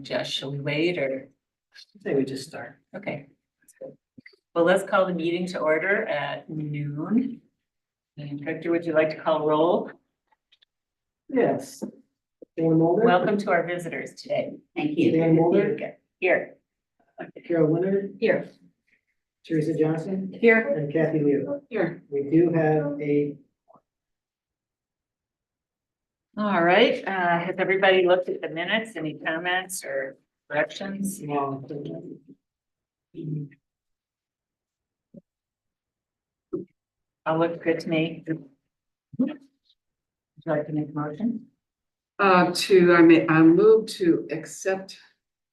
Josh, shall we wait or? I think we just start. Okay. That's good. Well, let's call the meeting to order at noon. And Victor, would you like to call roll? Yes. Dan Mulder. Welcome to our visitors today. Thank you. Dan Mulder. Here. Carol Leonard. Here. Teresa Johnson. Here. And Kathy Leo. Here. We do have a. All right, has everybody looked at the minutes? Any comments or corrections? All look good to me. Would you like to make a motion? I move to accept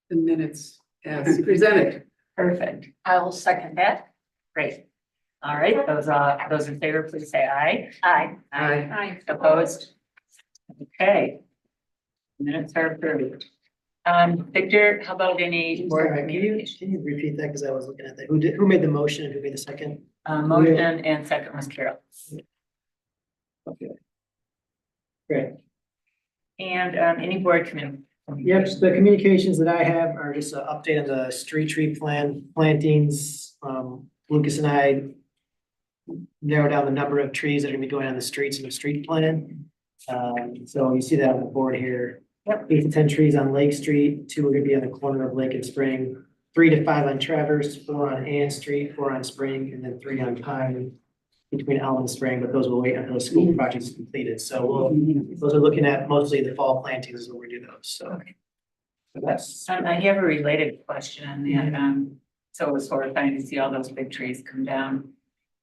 the minutes as presented. Perfect. I will second that. Great. All right, those in favor, please say aye. Aye. Aye. Opposed? Okay. Minutes are approved. Victor, how about any board Sorry, communication? can you repeat that? Because I was looking at that. Who made the motion and who made the second? Motion and second was Carol. Okay. Great. And any board committee? Yep, the communications that I have are just an update on the street tree plantings. Lucas and I narrowed down the number of trees that are gonna be going on the streets in the street plan. So you see that on the board here. Yep. 8 to 10 trees on Lake Street, 2 are gonna be on the corner of Lake and Spring, 3 to 5 on Traverse, 4 on Ann Street, 4 on Spring, and then 3 on Pine between Elm and Spring, but those will wait until the school project is completed. So those are looking at mostly the fall plantings is where we do those, so. Okay. That's, I have a related question on that. So it was horrifying to see all those big trees come down.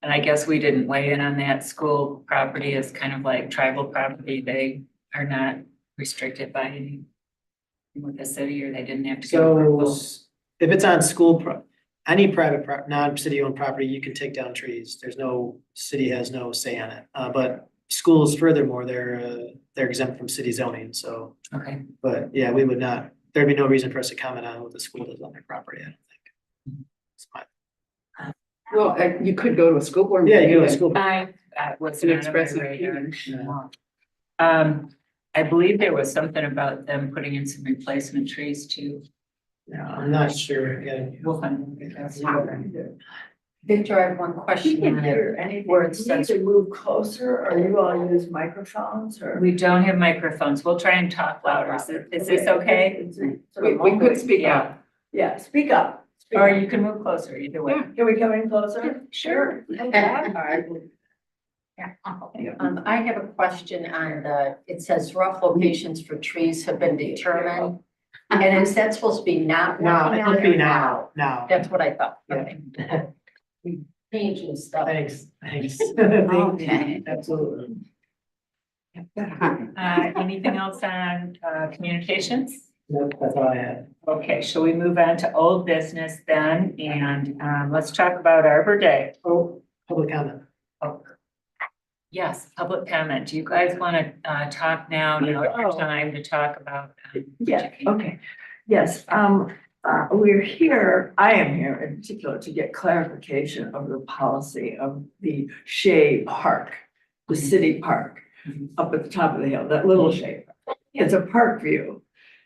And I guess we didn't weigh in on that. School property is kind of like tribal property. They are not restricted by any with the city, or they didn't have to. get so approval. if it's on school, any private, non-city owned property, you can take down trees. City has no say on it. But schools furthermore, they're exempt from city zoning, so. Okay, But yeah, we would not, there'd be no reason for us to comment on what the school does on their property, I don't think. It's fine. Well, you could go to a school board. Yeah, you go to meeting school. I was And not on express my an radar. opinion. I believe there was something about them putting in some replacement trees too. No, I'm not sure, again. We'll find it. Victor, I have one question. on it. Any Where it words says- to move closer, or you all use microphones, or? We don't have microphones. We'll try and talk louder. Is this okay? We could speak up. Yeah, speak up. Speak Or up. you can move closer, either way. Can we come in closer? Sure. I have a question on it says rough locations for trees have been determined. And is that supposed to be not? No, working it on would be or now. That's what I thought. Yeah. Okay. Changing stuff. Thanks. Okay. Absolutely. Anything else on communications? No, that's all I had. Okay, shall we move on to old business then? And let's talk about Arbor Day. Oh, public comment. Oh, yes, public comment. Do you guys want to talk now? Now is your time to talk about. Yeah, okay. Yes, we're here, I am here in particular to get clarification of the policy of the Shea Park, the city park, Mhm. up at the top of the hill, that little Shea. It's a park view,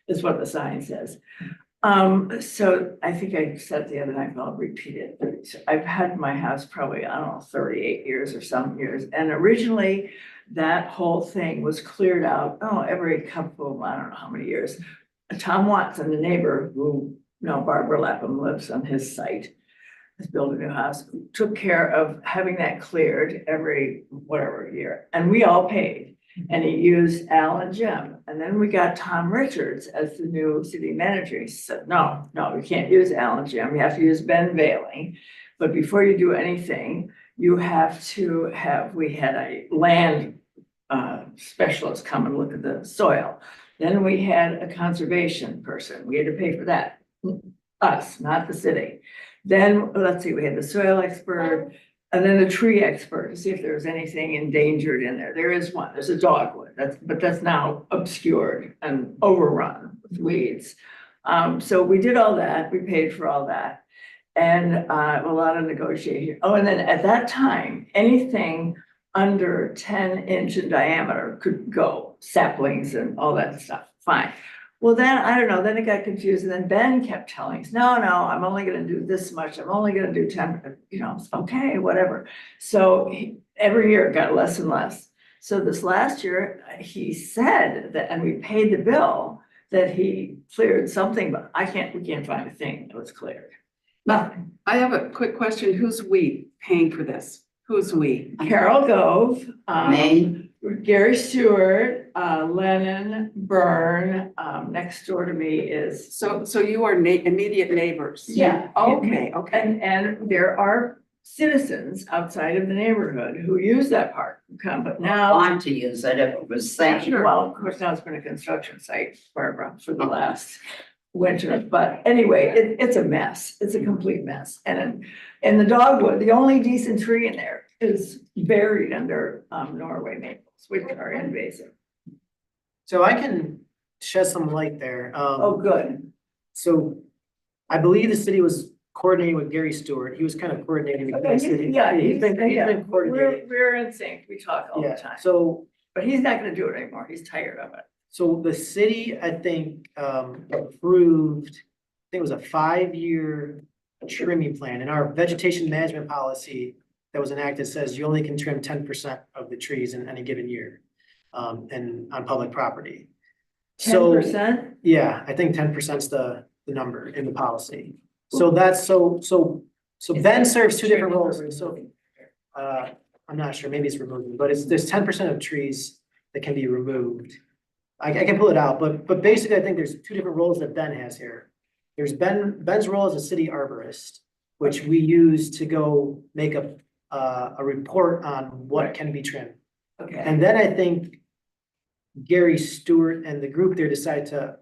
is what the sign says. So I think I said the other night, but I'll repeat it. I've had my house probably, I don't know, 38 years or some years. And originally that whole thing was cleared out, every couple, I don't know how many years. Tom Watson, the neighbor who, Barbara Lapham lives on his site, has built a new house, took care of having that cleared every whatever year. And we all paid. And he used Al and Jim. And then we got Tom Richards as the new city manager. He said, no, we can't use Al and Jim. You have to use Ben Veiling. But before you do anything, you have to we had a land specialist come and look at the soil. Then we had a conservation person. We had to pay for that. Us, not the city. Then, let's see, we had the soil expert, and then the tree expert to see if there was anything endangered in there. There is one, there's a dogwood, but that's now obscured and overrun with weeds. So we did all that, we paid for all that. And a lot of negotiation. Oh, and then at that time, anything under 10 inch in diameter could go, saplings and all that stuff, fine. Well, then, I don't know, then it got confused, and then Ben kept telling us, no, I'm only gonna do this much, I'm only gonna do 10, okay, whatever. So every year it got less and less. So this last year, he said that, and we paid the bill, that he cleared something, but we can't find a thing that was cleared. Nothing. I have a quick question. Who's we paying for this? Who's we? Carol Gove, Me? Gary Stewart, Lennon, Byrne, next door to me is. So you are immediate neighbors? Yeah. Okay, okay. And there are citizens outside of the neighborhood who use that park, but now. Want to use it if it was safe. Well, of course, now it's been a construction site, Barbara, for the last winter, but anyway, it's a mess, it's a complete mess. And the dogwood, the only decent tree in there is buried under Norway maples, which are invasive. So I can shed some light there. Oh, good. So I believe the city was coordinating with Gary Stewart. He was kind of coordinating with the city. Yeah, He's been coordinating. We're in sync, we talk all the Yeah, time, so, but he's not gonna do it anymore, he's tired of it. so the city, I think, approved, I think it was a 5-year trimming plan. And our vegetation management policy that was enacted says you only can trim 10% of the trees in any given year, and on public property. So, 10%? yeah, I think 10% is the number in the policy. So that's, so Ben serves two different roles, so, I'm not sure, maybe it's removed, but there's 10% of trees that can be removed. I can pull it out, but basically I think there's two different roles that Ben has here. There's Ben's role as a city arborist, which we use to go make a report on what can be trimmed. Okay, And then I think Gary Stewart and the group there decided to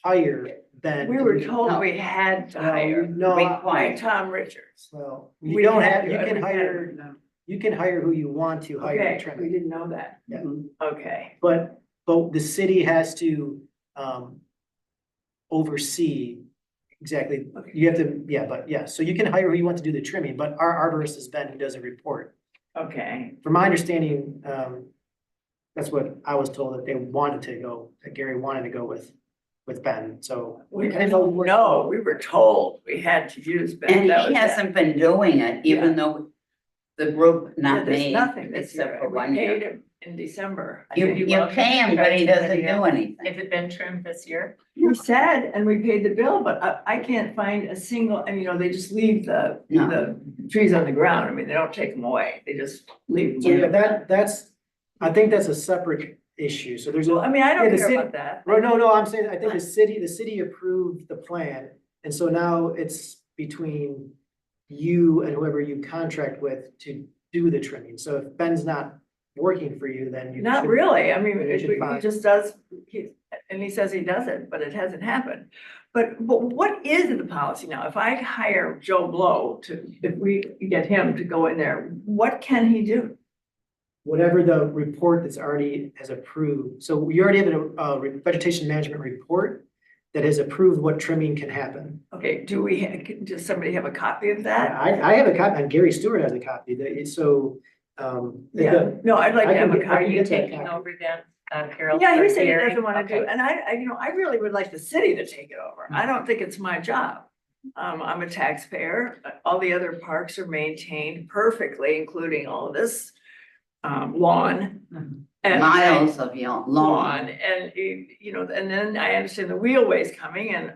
hire Ben. we were told we had to hire No, by Tom Richards. well, We you don't had have, to, you and can we hire, No. you can hire who you want to hire Okay, to trim we it. didn't know that. Yeah. Okay, But the city has to oversee exactly, Okay. you have to, yeah, so you can hire who you want to do the trimming, but our arborist is Ben who does a report. okay. From my understanding, that's what I was told that they wanted to go, that Gary wanted to go with Ben, so. We I didn't know didn't what- know, we were told we had to use Ben. And That he was it. hasn't been doing it, even though the group, Yeah, not there's me, nothing this except year. for We 1 paid year. him in December. I You, think. you pay him, but he doesn't do anything. If it been trimmed this year? We said, and we paid the bill, but I can't find a single, and they just leave the trees on the ground. I mean, they don't take them away, they just leave them. Yeah, I think that's a separate issue, so there's Well, I a, mean, I Yeah, don't the care city- about that. no, I'm saying, I think the city approved the plan, and so now it's between you and whoever you contract with to do the trimming, so if Ben's not working for you, then you. Not should- really, I mean, You should he find- just does, and he says he does it, but it hasn't happened. But what is the policy now? If I hire Joe Blow if we get him to go in there, what can he do? Whatever the report that's already has approved, so we already have a vegetation management report that has approved what trimming can happen. Okay, does somebody have a copy of that? I have a copy, and Gary Stewart has a copy, so, Yeah, no, I'd like I to have can a get- I can copy. get that Taking over then, Carol? Yeah, he for said he Gary? doesn't wanna do, Okay. and I really would like the city to take it over. I don't think it's my job. I'm a taxpayer. All the other parks are maintained perfectly, including all of this lawn. and- Miles of lawn. Lawn, and and then I understand the wheelways coming and,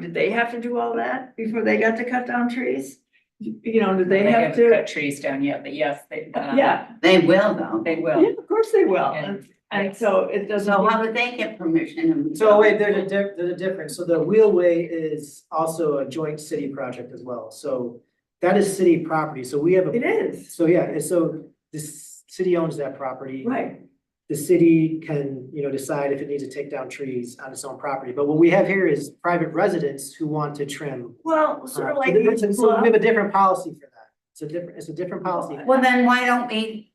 did they have to do all that before they got to cut down trees? Did they have haven't to? cut trees down yet, but yes, they, Yeah, They will though. they yeah, will. of course they will. And- And so it doesn't. So how did they get permission? and- So wait, there's a difference. So the wheelway is also a joint city project as well. So that is city property. So we have It a, is, so yeah, so the city owns that property. right. The city can, decide if it needs to take down trees on its own property. But what we have here is private residents who want to trim. Well, sort of So like. so we have a different policy for that. It's a different policy. Well, then why don't we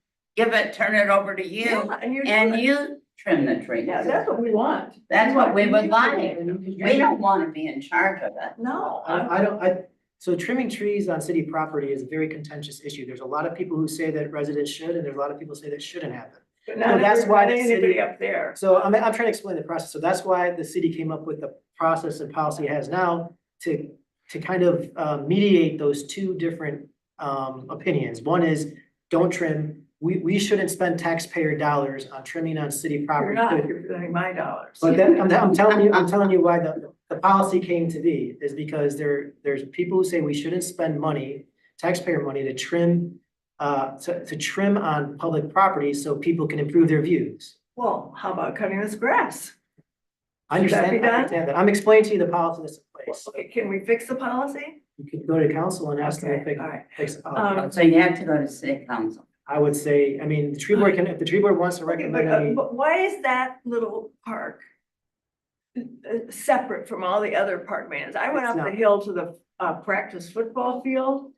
turn it over to you Yeah, and you. and you trim the trees? Yeah, that's what we want. That's what we would like. We We don't want to be in charge of it. No, So trimming trees on city property is a very contentious issue. There's a lot of people who say that residents should, and there's a lot of people who say that shouldn't happen. But not that's why the anybody city- up there. So I'm trying to explain the process. So that's why the city came up with the process and policy it has now to kind of mediate those two different opinions. One is don't trim. We shouldn't spend taxpayer dollars on trimming on city You're property. not, you're spending my dollars. But then I'm telling you why the policy came to be is because there's people who say we shouldn't spend money, taxpayer money to trim on public property so people can improve their views. Well, how about cutting this grass? I Should that understand, be I done? understand that. I'm explaining to you the policy that's in place. Okay, can we fix the policy? You could go to council and ask them to Okay, all right. fix the policy. So you have to go to city council. I would say, I mean, the tree board can, if the tree board wants to Okay, recommend any, but why is that little park separate from all the other park maintenance? I went It's up the not. hill to the practice football field,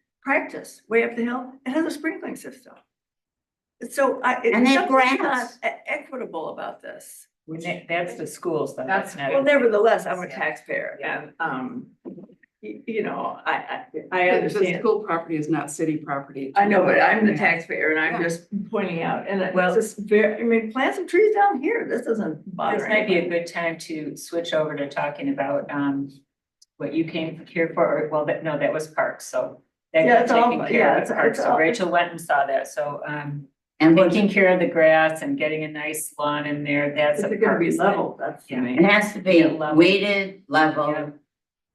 way up the hill, it has a sprinkling system. So And they have something's grass. not equitable about this. That's the schools, though. That's- That's not. Well, nevertheless, I'm a Yeah. taxpayer Yeah. and, you know, I The understand. school property is not city property. I know, but I'm the Yeah. taxpayer and I'm Yeah. just pointing out, and Well- it's just very, I mean, plant some trees down here, this doesn't bother This might be a anybody. good time to switch over to talking about, what you came here for, or, well, that, no, that was parks, so. That Yeah, got it's all- taken yeah, care of it's- at parks, it's so all- Rachel went and saw that, so, And taking care of the grass and getting a nice lawn in there, that's Is a it gonna be parks thing. level? That's the Yeah. main. it has to be Yeah, level. weeded, Yeah. level,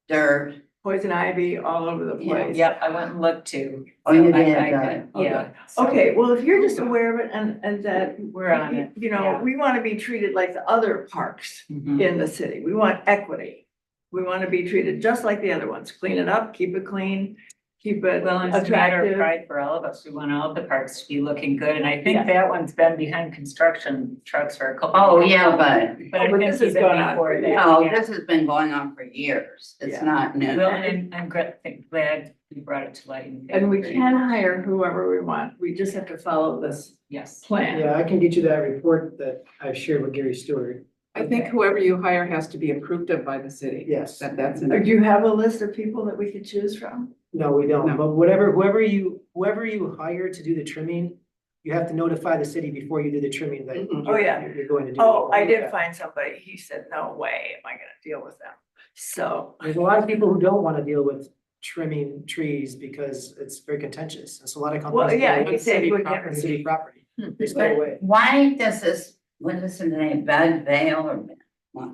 dirt. Poison ivy all over the Yeah. place. Yep, I went and looked too. Oh, you So I- did, I good. could- Yeah. so Okay, well, if you're just aware of it and that. We're on it. You know, yeah. we wanna be treated like the other parks Mhm. in the city. We want equity. We wanna be treated just like the other ones. Clean it up, keep it clean, keep it Well, and it's a matter of attractive. pride for all of us. We want all of the parks to be looking good, and I Yeah. think that one's been behind construction trucks for a couple. Oh, years. yeah, but, But I Oh, but think this has even gone on before for that. years. no, yeah. this has been going on for years. It's Yeah. not new. Well, and I'm glad you brought it to light. And we can hire whoever we want. We just have to follow this Yes. plan. yeah, I can get you that report that I've shared with Gary Stewart. I think whoever you hire has to be approved of by the city. Yes. That's Do you have a list of people that we could choose from? No, we don't, No. but whoever you hire to do the trimming, you have to notify the city before you do the trimming that Mhm. Oh, yeah. you're going to do. Oh, I did find somebody. He said, no way am I gonna deal with them. So, There's a lot of people who don't want to deal with trimming trees because it's very contentious. It's a lot of well, companies. yeah, that he said he would on never. city property. They stay away. Why does this, what is the name, Bud Vale or what?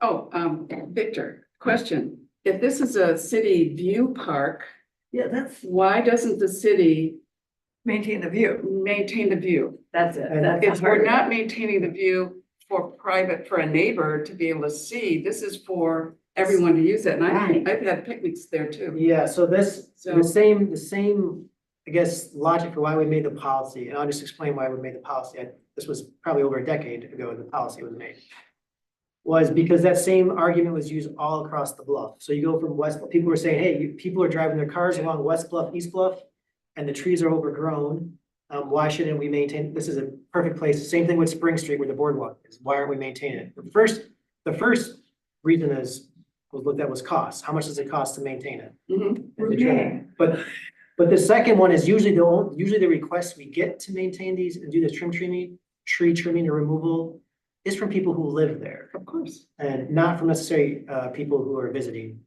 Oh, Victor, question. If this is a city view park, Yeah, that's why doesn't the city maintain the view. maintain the view? That's it. And That's the If we're hard not part. maintaining the view for a neighbor to be able to see, this is for everyone to use it. And Right. I've had picnics there too. Yeah, so So- the same, I guess, logic for why we made the policy, and I'll just explain why we made the policy. This was probably over a decade ago the policy was made. Was because that same argument was used all across the bluff. So you go from West, people were saying, hey, people are driving their cars along West Bluff, East Bluff, and the trees are overgrown. Why shouldn't we maintain, this is a perfect place, same thing with Spring Street where the boardwalk is, why aren't we maintaining it? The first reason was looked at was cost, how much does it cost to maintain it? Mhm. And to trim it? But the second one is usually the requests we get to maintain these and do the tree trimming or removal is from people who live there Of course. and not from necessarily people who are visiting.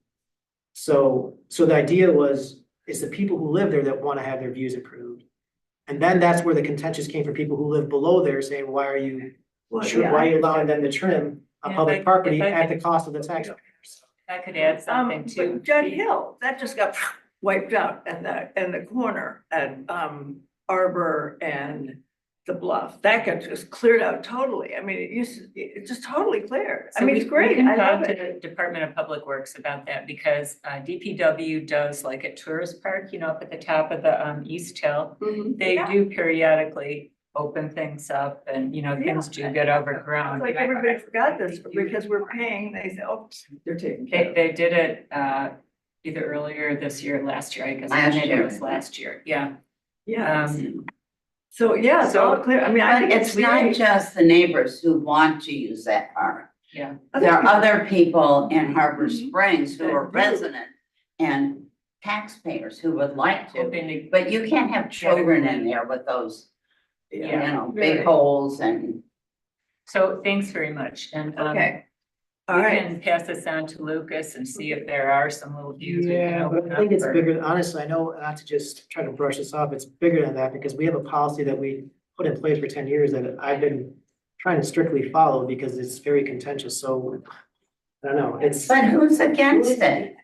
So the idea was, it's the people who live there that want to have their views improved. And then that's where the contentious came from people who live below there saying, why are you Well, Sure, yeah, why I are you allowing them to trim on Yeah, public if I property at could- the cost of the taxpayers? If I could add something too. But Judd Hill, that just got wiped out and the corner at Arbor and the Bluff, that got just cleared out totally. I mean, it just totally cleared. I So mean, we- it's great. We can I talk love to it. the Department of Public Works about that because DPW does like a tourist park, you know, up at the top of the East Hill. Mhm. They Yeah. do periodically open things up and, you know, things do get overgrown. It's like everybody forgot this because we're paying, they say, oh, they're taking care of it. They did it either earlier this year, or last year, I guess. Last Maybe year. It was last year, yeah. Yeah, Um, so yeah, it's all clear. I mean, I But think it's not great. just the neighbors who want to use that park. Yeah. There are other people in Harbor Mhm. Springs who are That do. resident and taxpayers who would like to. hoping to- But you can't have children in there with those you Yeah. know, big holes and. So thanks very much, and Okay, all we right. can pass this on to Lucas and see if there are some little views. we can Yeah, but open I think up it's for- bigger, honestly, I know, not to just try to brush this off, it's bigger than that, because we have a policy that we put in place for 10 years that I've been trying to strictly follow, because it's very contentious, so, I don't know, it's. But who's against it?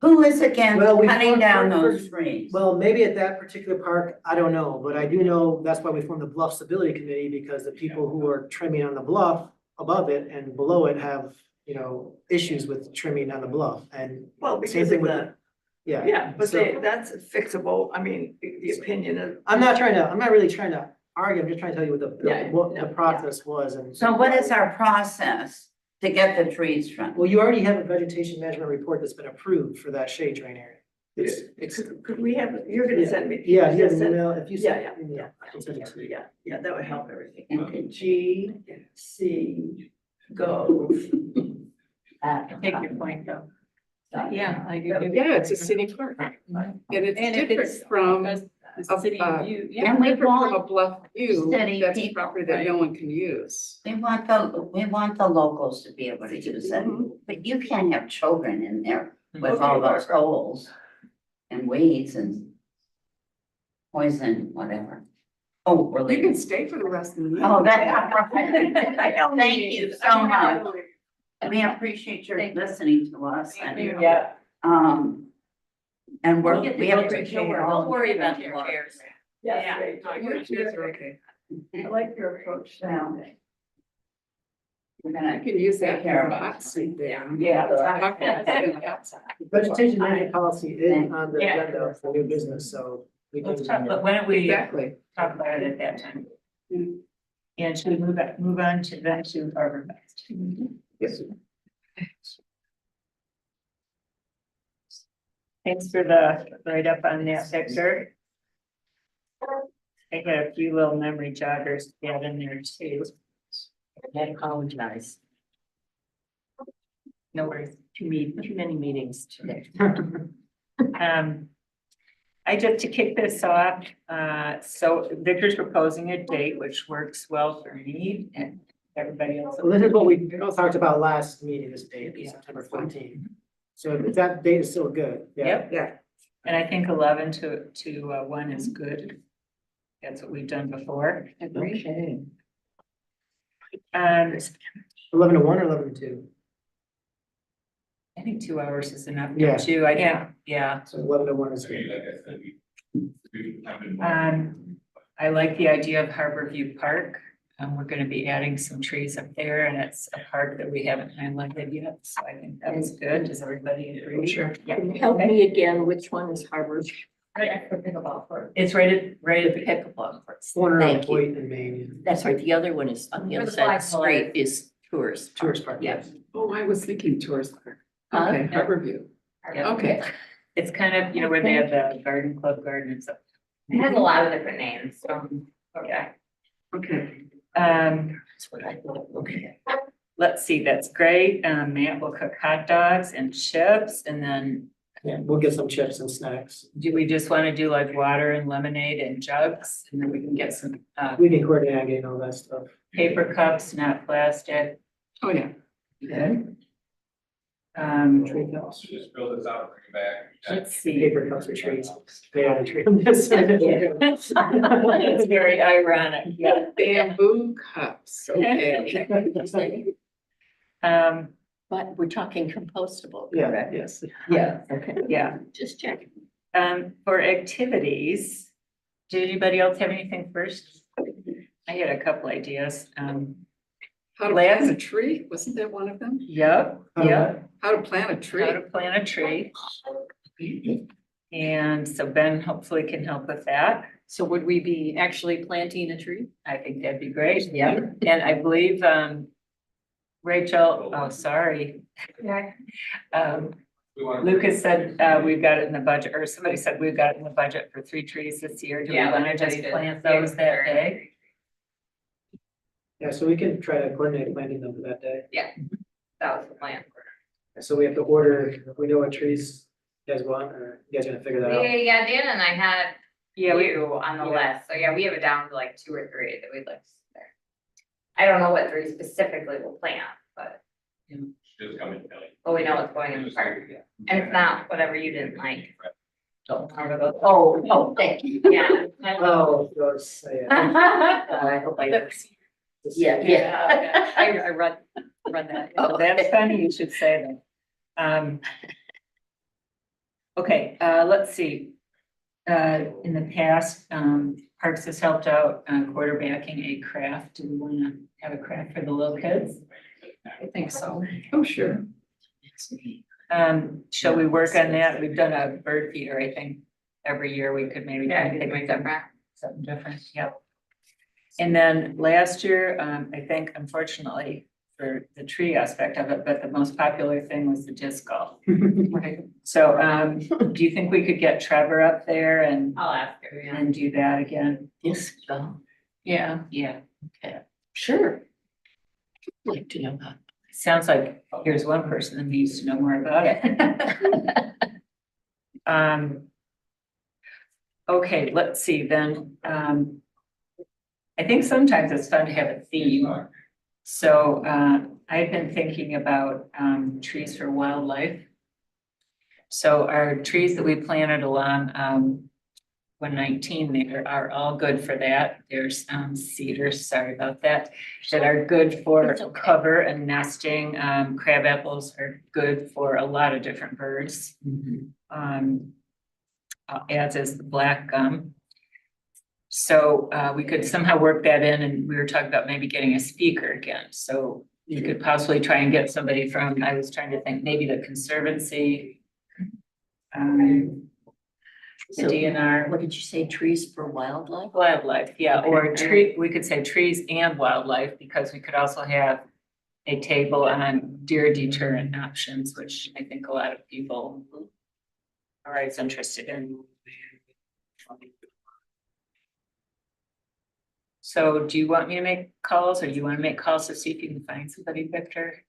Who is against Well, we cutting formed- down for- those trees? Well, maybe at that particular park, I don't know, but I do know that's why we formed the Bluff Stability Committee, because the people who are trimming on the bluff above it and below it have, you know, issues with trimming on the bluff, and Well, same because thing of with the, yeah. yeah, but so- that's fixable. I mean, the opinion of. I'm not really trying to argue, I'm just trying to tell you Yeah, what no, the yeah. process was and. So what is our process to get the trees from? Well, you already have a vegetation management report that's been approved for that shade drain area. It's, Could we have, you're gonna send me. yeah, you have Just an send- email, if you Yeah, send. yeah, I can send it to you. Yeah, that would help everything. Okay. G, C, go. I take your point though. Yeah, I do. Yeah, it's a city park. And it's And if different it's from, a city view, yeah. And we different from a want, bluff view, city that's a people, property that no one can use. we want the locals to be able to use it, but you can't have children in there with all those holes and weeds and poison, whatever. Oh, we're You leaving. can stay for the rest of the year. Oh, that's right. Thank you so much. We appreciate your listening to us and, Yeah. and We'll get we the wheelchair. appreciate Don't all. worry about your chairs. Yeah. great. Your chairs are okay. I like your approach now. We're You gonna, can use that Take care for of a it. hot seat there. Yeah. Vegetation management policy is on the Yeah. agenda for new business, so we Let's can. talk, but why don't we Exactly. talk about it at that time? And should we move on to then to Harbor Fest? Yes. Thanks for the write-up on that, Victor. I got a few little memory joggers to add in there too. I apologize. No worries. Too many meetings today. I just, to kick this off, so Victor's proposing a date which works well for me and everybody else. Well, this is what we talked about last meeting, this date, September 14th. So if that date is still good. yeah. Yep. Yeah. And I think 11 to 1 is good. That's what we've done before. Okay. 11 to 1 or 11 to 2? I think 2 hours is enough. Yeah. Don't you? I think, yeah. So 11 to 1 is good. I like the idea of Harbor View Park. We're gonna be adding some trees up there and it's a park that we haven't highlighted yet. So I think that was good. Does everybody agree? Sure. Yeah. Can you help me again, which one is Harvard? It's right at the Pickleball. Corner of Thank you. Hoyt and Main, That's right, the other one is on the Where other the side of the flagpole street is tourist. Tourist Park. Yeah. Oh, I was thinking tourist park. Huh? Okay, Harbor View. Yeah. Okay. It's kind of, you know, where they have the garden club garden and stuff. It has a lot of different names, so, okay. Okay. That's what I thought, okay. Let's see, that's great. Matt will cook hot dogs and chips and then Yeah, we'll get some chips and snacks. do we just want to do like water and lemonade and jugs? And then we can get some We can coordinate on getting all that stuff. paper cups, not plastic. Oh, yeah. Good. Tree cups, Just build this out, bring it back. Let's see. paper cups for trees. Yeah, the tree. It's very ironic, yeah. Bamboo cups, okay. But we're talking compostable, Yeah, correct? yes. Yeah, Okay, yeah. just checking. For activities, did anybody else have anything first? I had a couple ideas. How to plant a tree, wasn't that one of them? Yep, yep. How to plant a How tree. to plant a tree. And so Ben hopefully can help with that. So would we be actually planting a tree? I think that'd be great. Yeah. And I believe, Rachel, oh, sorry. Lucas said, we've got it in the budget, or somebody said we've got it in the budget for 3 trees this year. Do we Yeah, want to everybody just did. plant those that day? Yeah, so we can try to coordinate planting them for that day. That was the plan. So we have to order, we know what trees you guys want, or you guys gonna figure that out? Yeah, Dan and I had Yeah, we, few on the yeah. list, so yeah, we have it down to like 2 or 3 that we'd like to see there. I don't know what 3 specifically we'll plant, but Just come in, Kelly. we know what's going in the park, and if not, whatever you didn't like. Don't remember those. Oh, thank you. Yeah. Oh, those, yeah. I hope I. Yeah, yeah. I run that. Oh. That's funny, you should say that. Okay, let's see. In the past, Parks has helped out quarterbacking a craft. Do we wanna have a craft for the little kids? I think so. Oh, sure. Shall we work on that? We've done a bird feeder, I think, every year. We could maybe. Yeah, think anything of different. Something different, yep. And then last year, I think unfortunately for the tree aspect of it, but the most popular thing was the disc golf. So, do you think we could get Trevor up there and I'll ask her, yeah. and do that again? Disc golf, Yeah. Yeah, sure. Like to know that. sounds like here's one person that needs to know more about it. Okay, let's see then. I think sometimes it's fun to have a theme. So, I've been thinking about, trees for wildlife. So our trees that we planted along, 119 there are all good for that. There's, cedars, sorry about that are good for It's okay. cover and nesting. Crab apples are good for a lot of different birds. As is the black gum. So we could somehow work that in, and we were talking about maybe getting a speaker again. So you could possibly try and get somebody from, I was trying to think, maybe the Conservancy. The So, DNR. What did you say, trees for wildlife? Wildlife, yeah, or tree, we could say trees and wildlife, because we could also have a table on deer deterrent options, which I think a lot of people are always interested in. So do you want me to make calls, or do you want to make calls to see if you can find somebody, Victor?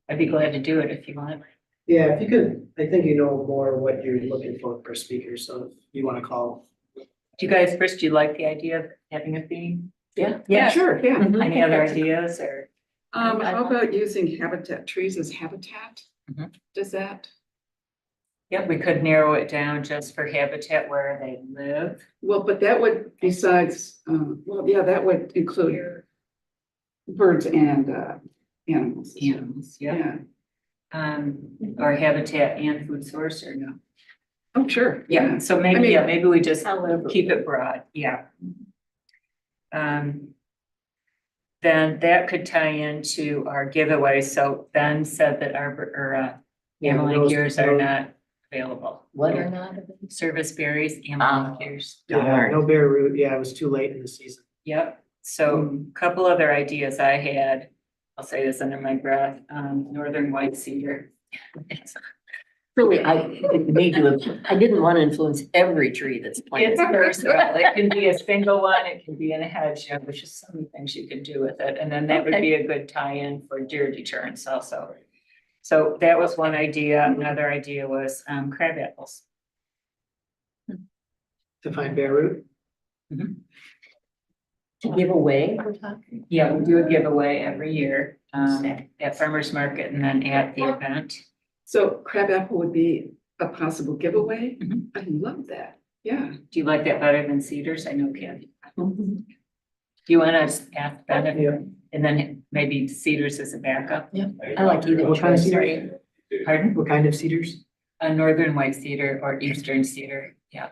I'd be glad to do it if you want. Yeah, if you could, I think you know more what you're looking for speaker, so if you wanna call. Do you guys, first, do you like the idea of having a theme? Yeah. Sure, yeah. Any other ideas, or? How about using habitat, trees as habitat? Mhm. Does that, Yeah, we could narrow it down just for habitat where they live. well, but that would besides, well, yeah, that would include birds and animals. Animals, yeah. Yeah, Or habitat and food source, or no? oh, sure. Yeah, so I maybe, mean, yeah, maybe we just however. keep it broad, yeah. Then that could tie into our giveaway, so Ben said that our Ameline gears are not available. What are not? Service berries, Ah. Ameline gears. Yeah, no bear root, yeah, it was too late in the season. Yep, so a couple other ideas I had, I'll say this under my breath, northern white cedar. Really, I didn't want to influence every tree that's It's planted. versatile, it can be a single one, it can be in a hedge, you know, there's just so many things you can do with it, and then that would Okay. be a good tie-in for deer deterrence also. So that was one idea, another idea was crab apples. To find bear root. To give away, we're talking. Yeah, we do a giveaway every year, at farmer's market and then at the event. So crabapple would be a possible giveaway? Mhm. I love that, yeah. Do you like that better than cedars? I know Kathy. Do you wanna ask Ben if, Yeah. and then maybe cedars as a backup? I like either What kind of choice. cedar? Pardon? What kind of cedars? A northern white cedar or eastern cedar, yeah.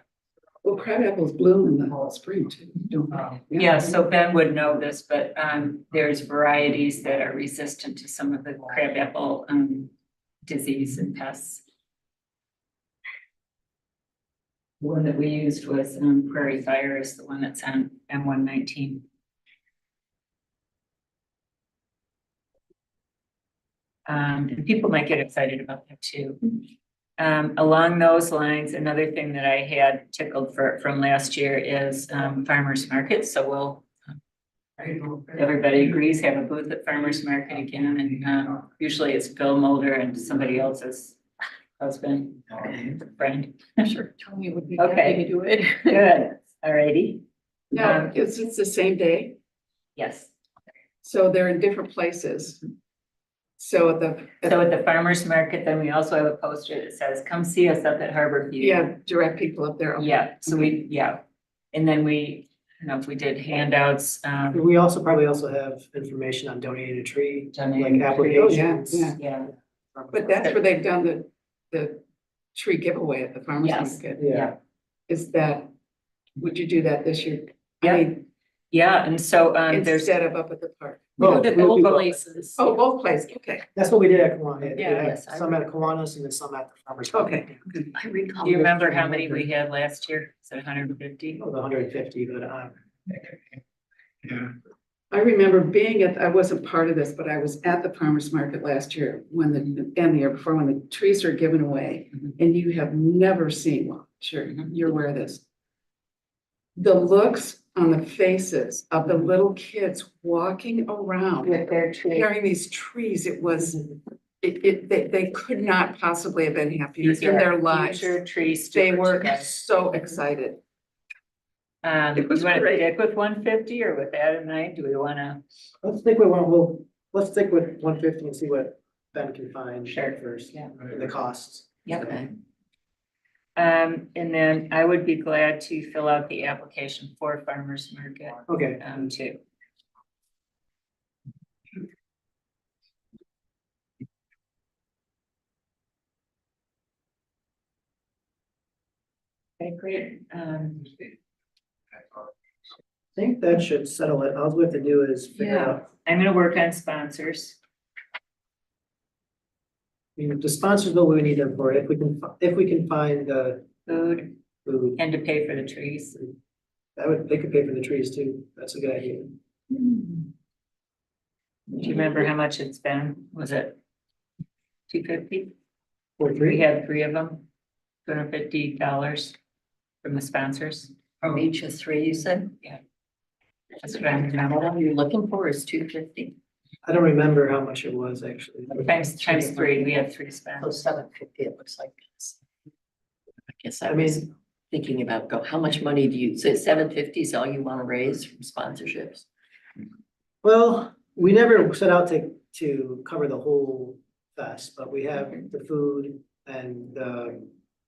Well, crabapples bloom in the spring too, don't they? Yeah, so Ben would know this, but there's varieties that are resistant to some of the crabapple disease and pests. The one that we used was prairie fire is the one that's on M119. And people might get excited about that too. Along those lines, another thing that I had tickled from last year is farmers market, so we'll. Everybody agrees, have a booth at farmers market again, and usually it's Bill Mulder and somebody else's husband, friend. Sure, Tony would be Okay. happy to do it. Good, alrighty. Now, it's the same day, Yes. so they're in different places. So at the, So at the farmer's market, then we also have a poster that says, come see us up at Harbor View. yeah, direct people up there. Yeah, so we, yeah. And then we, I don't know if we did handouts, We also probably also have information on donating a tree, donating like tree. applications. yeah. Yeah, But that's where they've done the tree giveaway at the farmer's Yes. market. Yeah, Is that, would you do that this year? I Yeah. mean, yeah, and so, there's, instead of up at the park. we Both. did We- we both both. places. Oh, both places, okay, that's what we did at Kiwanis. We Yeah, had yes, I some at Kiwanis and then some at the farmer's. okay. I recall. Do you remember how many we had last year? Is it 150? It was 150, but I remember being I wasn't part of this, but I was at the farmer's market last year when and the year before, when the trees were given away. Mhm. And you have never seen, well, sure, you're aware of this. The looks on the faces of the little kids walking around With their tree. carrying these trees, it was, they could not possibly have been happier These in are their lives. future tree They stewards, were guys. so excited. You It was wanna great. stick with 150 or with that in mind? Do we wanna? let's stick with let's stick with 150 and see what Ben can find. Sure. First, Yeah. the costs. Yep. And then I would be glad to fill out the application for farmer's market, Okay, too. Okay, great. I think that should settle it. All we have to do is figure Yeah. out, I'm gonna work on sponsors. the sponsors, what we need them for, if we can find the Food food, and to pay for the trees. they could pay for the trees too. That's a good idea. Do you remember how much it's been? Was it 250? For We three, had 3 of them, $250 from the sponsors. From each of three, you said? That's what I What remember. are you looking for is 250? I don't remember how much it was actually. Times 3, we had 3 Oh, sponsors. 750, it looks like. I guess I I was mean, thinking about, how much money do you, so 750 is all you want to raise from sponsorships? well, we never set out to cover the whole fest, but we have the food and the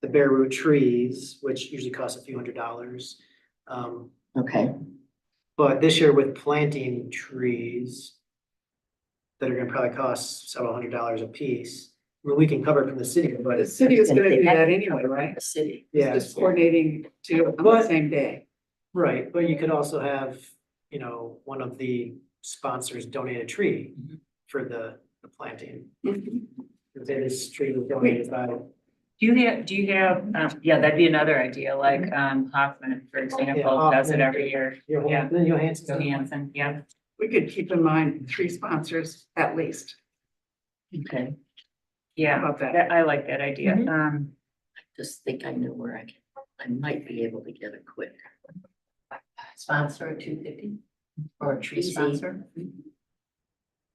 bare root trees, which usually cost a few $100s. Okay. But this year with planting trees that are gonna probably cost several $100s a piece, I mean, we can cover it from the city, but The it's, city is gonna do that anyway, right? The city. yeah, Just coordinating to on the But- same day. right, but you could also have, one of the sponsors donate a tree Mhm. for the planting. If this tree was donated by, Do you have, yeah, that'd be another idea, like Hoffman, for example, does it Hoffman. every year. Yeah. Johansson. Johansson, yeah. We could keep in mind 3 sponsors at least. Okay, How Yeah, about that? I like that idea. Mhm. just think I know where I might be able to get a quick sponsor at 250 or a tree Easy. sponsor.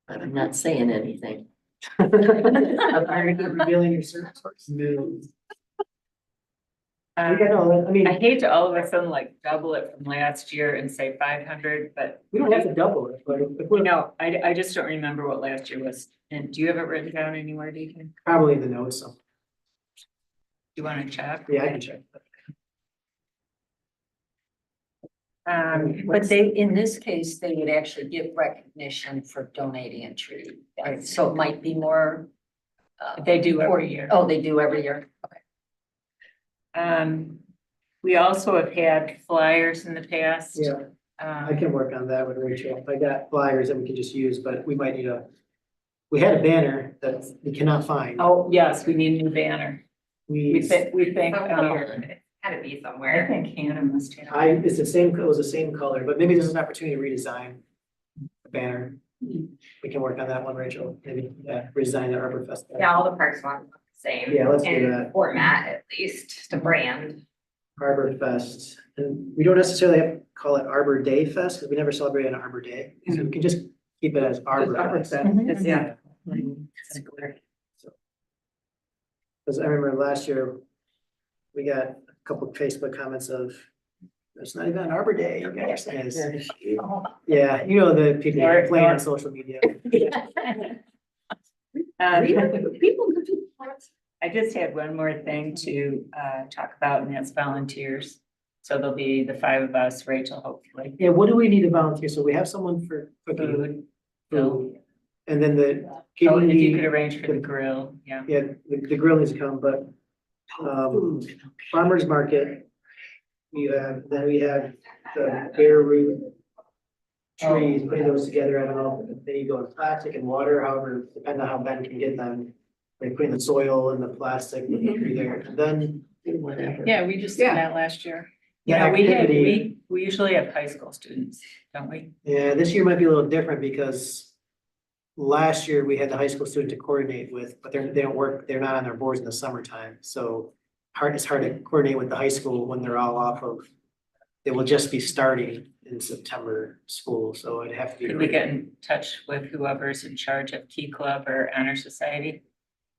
But I'm not saying anything. Are you revealing your service? No. Um, I mean, I hate to all of a sudden like double it from last year and say 500, but we don't have to double it, but if you we're know, I just don't remember what last year was. And do you have it written down anywhere, Deacon? probably in the notes, so, Do you want to check? yeah, I can check. But they, in this case, they would actually give recognition for donating a tree. So it might be more. They do every year. Oh, they do every year. Okay. We also have had flyers in the past. Yeah, I Um, can work on that with Rachel. I got flyers that we can just use, but we might need we had a banner that we cannot find. oh, yes, we need a new banner. We We, think, It's gotta be I somewhere. think Hannah must have. it's the same, it was the same color, but maybe there's an opportunity to redesign the banner. We can work on that one, Rachel, maybe, redesign the Arbor Festival. Yeah, all the parks want the same. Yeah, let's do in that. Format at least, to brand. Arbor Fest, and we don't necessarily have to call it Arbor Day Fest, because we never celebrate an Arbor Day, so we can just keep it as Arbor Arbor Fest. Fest. Yeah. That's great. Cause I remember last year, we got a couple of Facebook comments of, it's not even Arbor Day, you guys. Yeah, you know, the people that complain on social media. I just had one more thing to talk about, and that's volunteers. So there'll be the 5 of us, Rachel, hopefully. Yeah, what do we need to volunteer? So we have someone for cooking, Food. food, and then the. Oh, giving and if you the- could arrange for the grill, yeah. Yeah, the grill needs to come, but, farmer's market. Then we have the bare root trees, putting those together, I don't know, if they go in plastic and water, however, depending on how Ben can get them. Like putting the soil and the plastic, the tree there, and then. Whatever. Yeah, we just Yeah. did that last year. Yeah, activity. we usually have high school students, don't we? Yeah, this year might be a little different because last year we had the high school student to coordinate with, but they don't work, they're not on their boards in the summertime, so it's hard to coordinate with the high school when they're all off of, they will just be starting in September school, so it'd have to be. Could we get in touch with whoever's in charge of Key Club or Honor Society?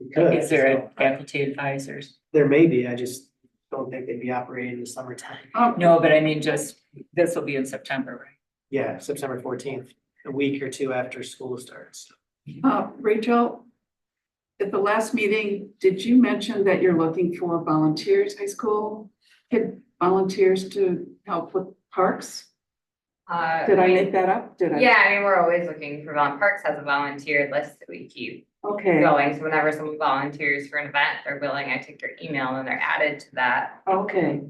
We could, Is there so a faculty advisors? there may be, I just don't think they'd be operating in the summertime. No, but I mean, just, this will be in September, right? Yeah, September 14th, a week or two after school starts. Rachel, at the last meeting, did you mention that you're looking for volunteers, high school kid volunteers to help with parks? Did I make that up? Did I? Yeah, I mean, we're always looking for Parks has a volunteer list that we keep Okay, going, so whenever someone volunteers for an event, they're willing, I take their email and they're added to that okay.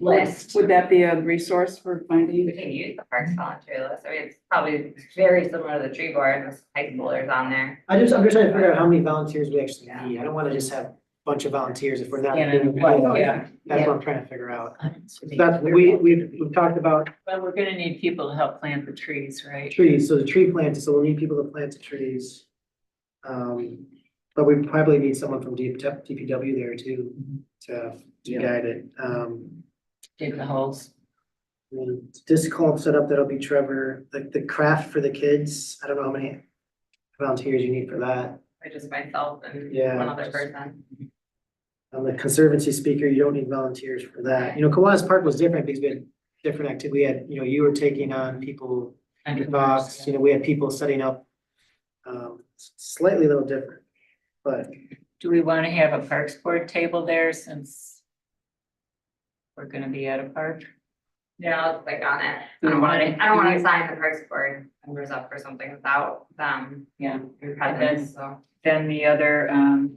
list. Would that be a resource for We finding? can use the Parks volunteer list, I mean, it's probably very similar to the tree board, with high schoolers on there. I'm just trying to figure out how many volunteers we actually need. I don't wanna just have a bunch of volunteers if we're not. Yeah, doing right, well. yeah. That's what I'm trying to figure out. So That's, we've talked about Well, we're gonna need people to help plant the trees, right? trees, so the tree planting, so we'll need people to plant the trees. But we probably need someone from DPW there too, to guide it. Dig the holes. And disc golf setup, that'll be Trevor, the craft for the kids, I don't know how many volunteers you need for that. Or just myself and Yeah. one other person. The conservancy speaker, you don't need volunteers for that. You know, Kiwanis Park was different because we had different activity. We had, you were taking on people, box, we had people setting up. Slightly a little different, but Do we wanna have a parks board table there since we're gonna be at a park? Yeah, I'll click on it. Do we want it? I don't wanna sign the Parks board members up for something without them Yeah. in presence, so. Then the other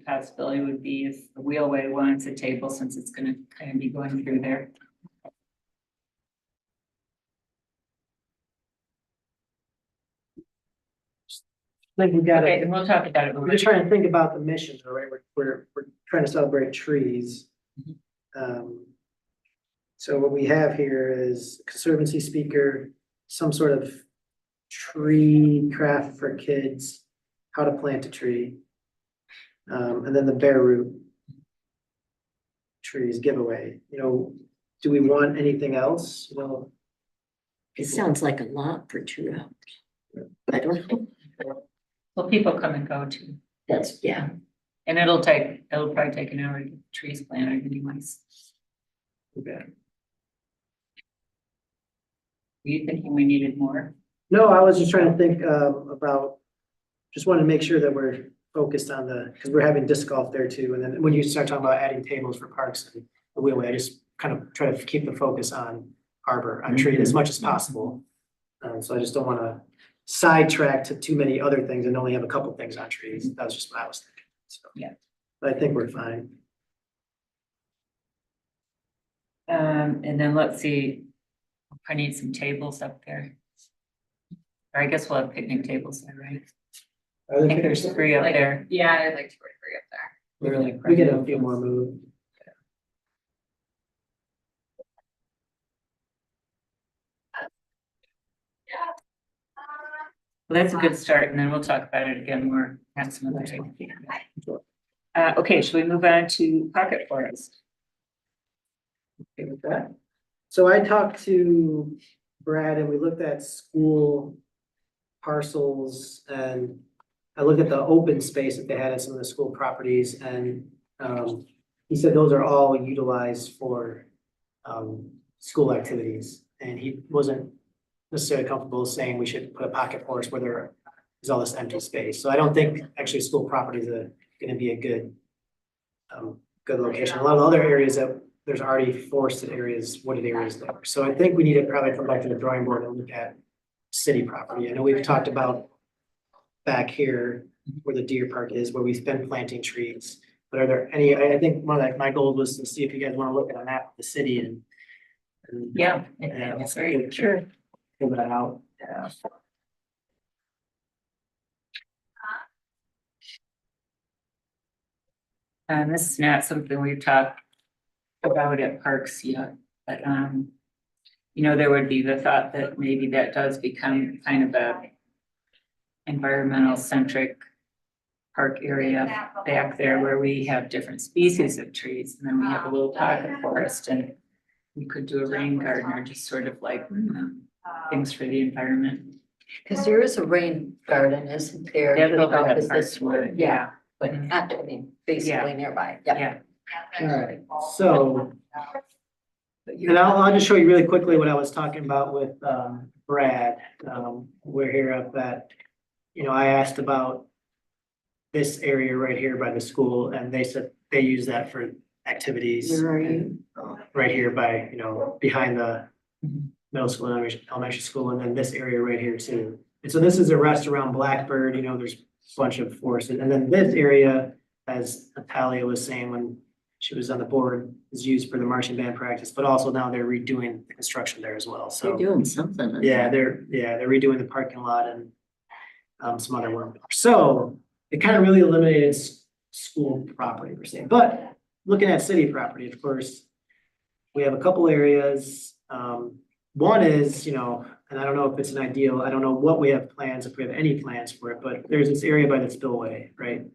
possibility would be if the wheelway wants a table, since it's gonna kind of be going through there. like we got Okay, it. then we'll talk about it. We're just trying to think about the mission, all right? We're trying to celebrate trees. So what we have here is conservancy speaker, some sort of tree craft for kids, how to plant a tree. And then the bare root trees giveaway, do we want anything else? It sounds like a lot for 2 hours. I don't know. Well, people come and go too, That's, yeah. and it'll probably take an hour to get trees planted anyways. Okay. Were you thinking we needed more? No, I was just trying to think about, just wanted to make sure that we're focused on because we're having disc golf there too. And then when you start talking about adding tables for parks and the wheelway, I just kind of try to keep the focus on harbor, on tree as much as possible. So I just don't want to sidetrack to too many other things and only have a couple things on trees. That was just what I was thinking. So, Yeah. But I think we're fine. And then let's see, I need some tables up there. Or I guess we'll have picnic tables there, right? I think there's 3 up there. Yeah, there's like 2 or 3 up there. Really. We get a few more moved. Well, that's a good start, and then we'll talk about it again more at some other time. Okay, should we move on to Pocket Forest? Okay with that. So I talked to Brad and we looked at school parcels and I looked at the open space that they had at some of the school properties and He said those are all utilized for, school activities. And he wasn't necessarily comfortable saying we should put a pocket forest where there is all this empty space. So I don't think actually school property is gonna be a good, good location. A lot of other areas that there's already forested areas, wooded areas there. So I think we need to probably come back to the drawing board and look at city property. I know we've talked about back here where the deer park is, where we've been planting trees. But are there any, I think one of my goals was to see if you guys want to look at a map of the city and. Yeah. Yeah, That's very true. figure that out. Yeah. And this is not something we've talked about at parks yet, but, you know, there would be the thought that maybe that does become kind of a environmental centric park area back there where we have different species of trees, and then we have a little pocket forest, and we could do a rain garden or just sort of like, things for the environment. Because there is a rain garden, isn't there? Yeah, just over off at of this Parkwood, one? Yeah, but Mhm. not, I mean, basically nearby, yeah. Yeah. Alright, so. And I'll just show you really quickly what I was talking about with, Brad. We're here up at, you know, I asked about this area right here by the school, and they said they use that for activities. Where are you? Right here by, you know, behind the Mhm. middle school and elementary school, and then this area right here too. And so this is a restaurant Blackbird, you know, there's a bunch of forests, and then this area, as Natalia was saying when she was on the board, is used for the marching band practice, but also now they're redoing the construction there as well, so. They're doing something. Yeah, they're redoing the parking lot and some other work. So it kind of really eliminated school property per se, but looking at city property, of course, we have a couple areas. One is, you know, and I don't know if it's an ideal, I don't know what we have plans, if we have any plans for it, but there's this area by the spillway, right?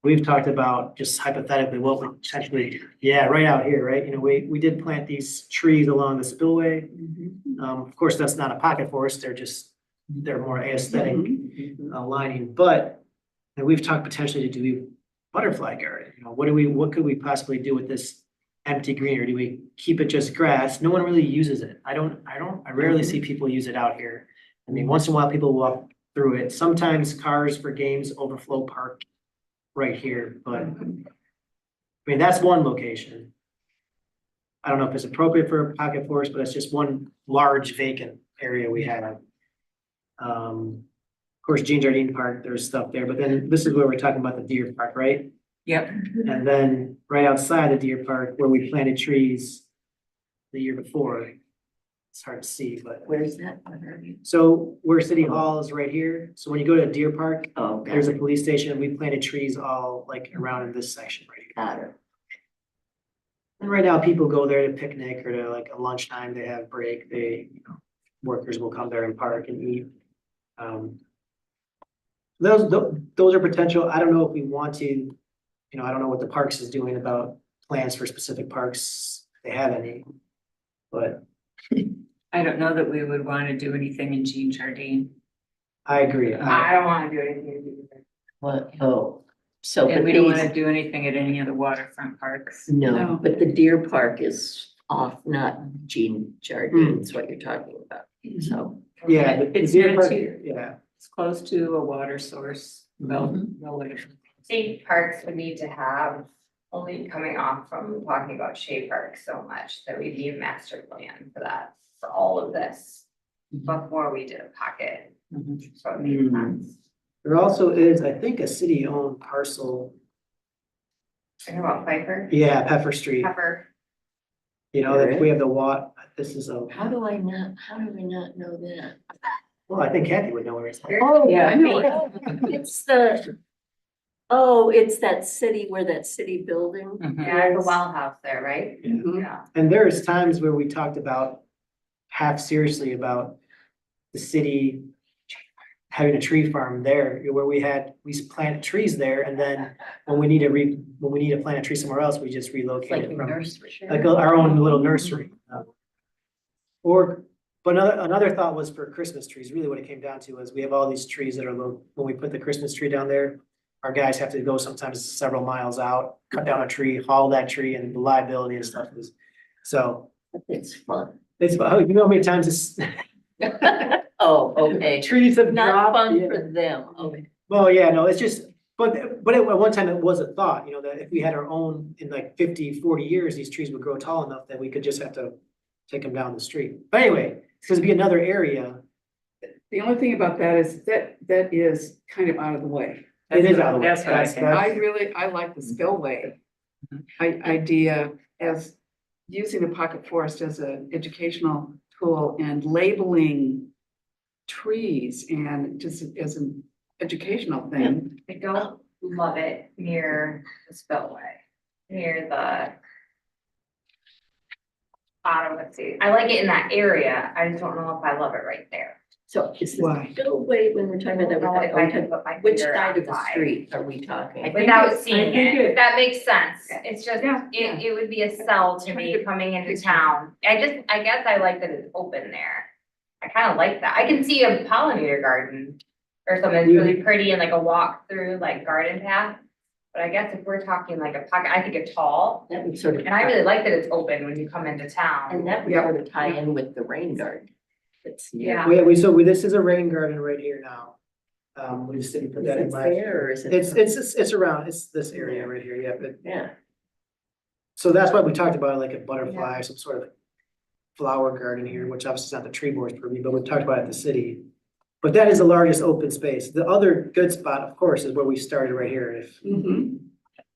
We've talked about just hypothetically what would potentially, yeah, right out here, right? You know, we did plant these trees along the spillway. Of course, that's not a pocket forest, they're more aesthetic lining, but and we've talked potentially to do butterfly garden, you know, what could we possibly do with this empty greenery? Do we keep it just grass? No one really uses it. I rarely see people use it out here. I mean, once in a while, people walk through it. Sometimes cars for games overflow park right here, but I mean, that's one location. I don't know if it's appropriate for a pocket forest, but it's just one large vacant area we have. Of course, Jean Jardine Park, there's stuff there, but then this is where we're talking about the deer park, right? Yep. And then right outside the deer park where we planted trees the year before. It's hard to see, but Where's that? so where City Hall is right here. So when you go to Deer Park, Oh, there's a police station. We planted trees all like around in this section right here. got it. And right now people go there to picnic or to like a lunchtime, they have break, workers will come there and park and eat. Those are potential. I don't know if we want to, I don't know what the parks is doing about plans for specific parks, if they have any. But I don't know that we would want to do anything in Jean Jardine. I agree. I don't wanna do anything. What, oh, so, And but we don't want to these, do anything at any of the waterfront parks. no, No. but the deer park is off, not Jean Jardine, is what you're talking about, so. Yeah, the It's Deer near Park, to- yeah. It's close to a water source, well, State parks would need to have, only coming off from talking about Shea Park so much, that we need a master plan for that, for all of this. Before we did a pocket, so it made sense. There also is, I think, a city-owned parcel, Talking about Piper, yeah, Pepper Street, Pepper, that we have the this is a, How do I not know that? well, I think Kathy would know where it's at. Oh, Yeah, I know. It's it's that city where that city building. yeah, the well house there, right? Yeah. Yeah. And there's times where we talked about, half seriously about the city having a tree farm there, where we planted trees there, and then when we need to plant a tree somewhere else, we just relocate Like it your from, nursery. like our own little nursery. But another thought was for Christmas trees, really what it came down to was we have all these trees that are when we put the Christmas tree down there, our guys have to go sometimes several miles out, cut down a tree, haul that tree, and the liability and stuff is, so. It's fun. It's, oh, you know how many times it's, Oh, okay. trees have Not dropped. fun yeah. for them. Okay. Well, yeah, no, it's just, but at one time it was a thought, you know, that if we had our own in like 50, 40 years, these trees would grow tall enough that we could just have to take them down the street. But anyway, it's gonna be another area. The only thing about that is that is kind of out of the way. It is out of the way. That's what I That's- think. I like the spillway idea as using the pocket forest as an educational tool and labeling trees and just as an educational thing. I don't love it near the spillway, near the bottom of the sea. I like it in that area. I just don't know if I love it right there. So is Why? the spillway, when we're talking about that, I don't know if we're I talking- can put my which finger side of the outside. street are we talking? Without seeing I think it, it- if that makes sense. It's just, Yeah, it would be a sell to me coming into town. I guess I like that it's open there. I kind of like that. I can see a pollinator garden or something that's really pretty and like a walk through like garden path. But I guess if we're talking like a pocket, I think it's tall, That would sort of. and I really like that it's open when you come into town. And that would Yeah. sort of tie in with the rain garden. It's. Yeah. This is a rain garden right here now. We just didn't put Is that in it my. fair or is it? It's around, it's this area right here, yeah, but, Yeah. so that's why we talked about like a butterfly, some sort of flower garden here, which obviously is not the tree board's purview, but we talked about it at the city. But that is the largest open space. The other good spot, of course, is where we started right here. If,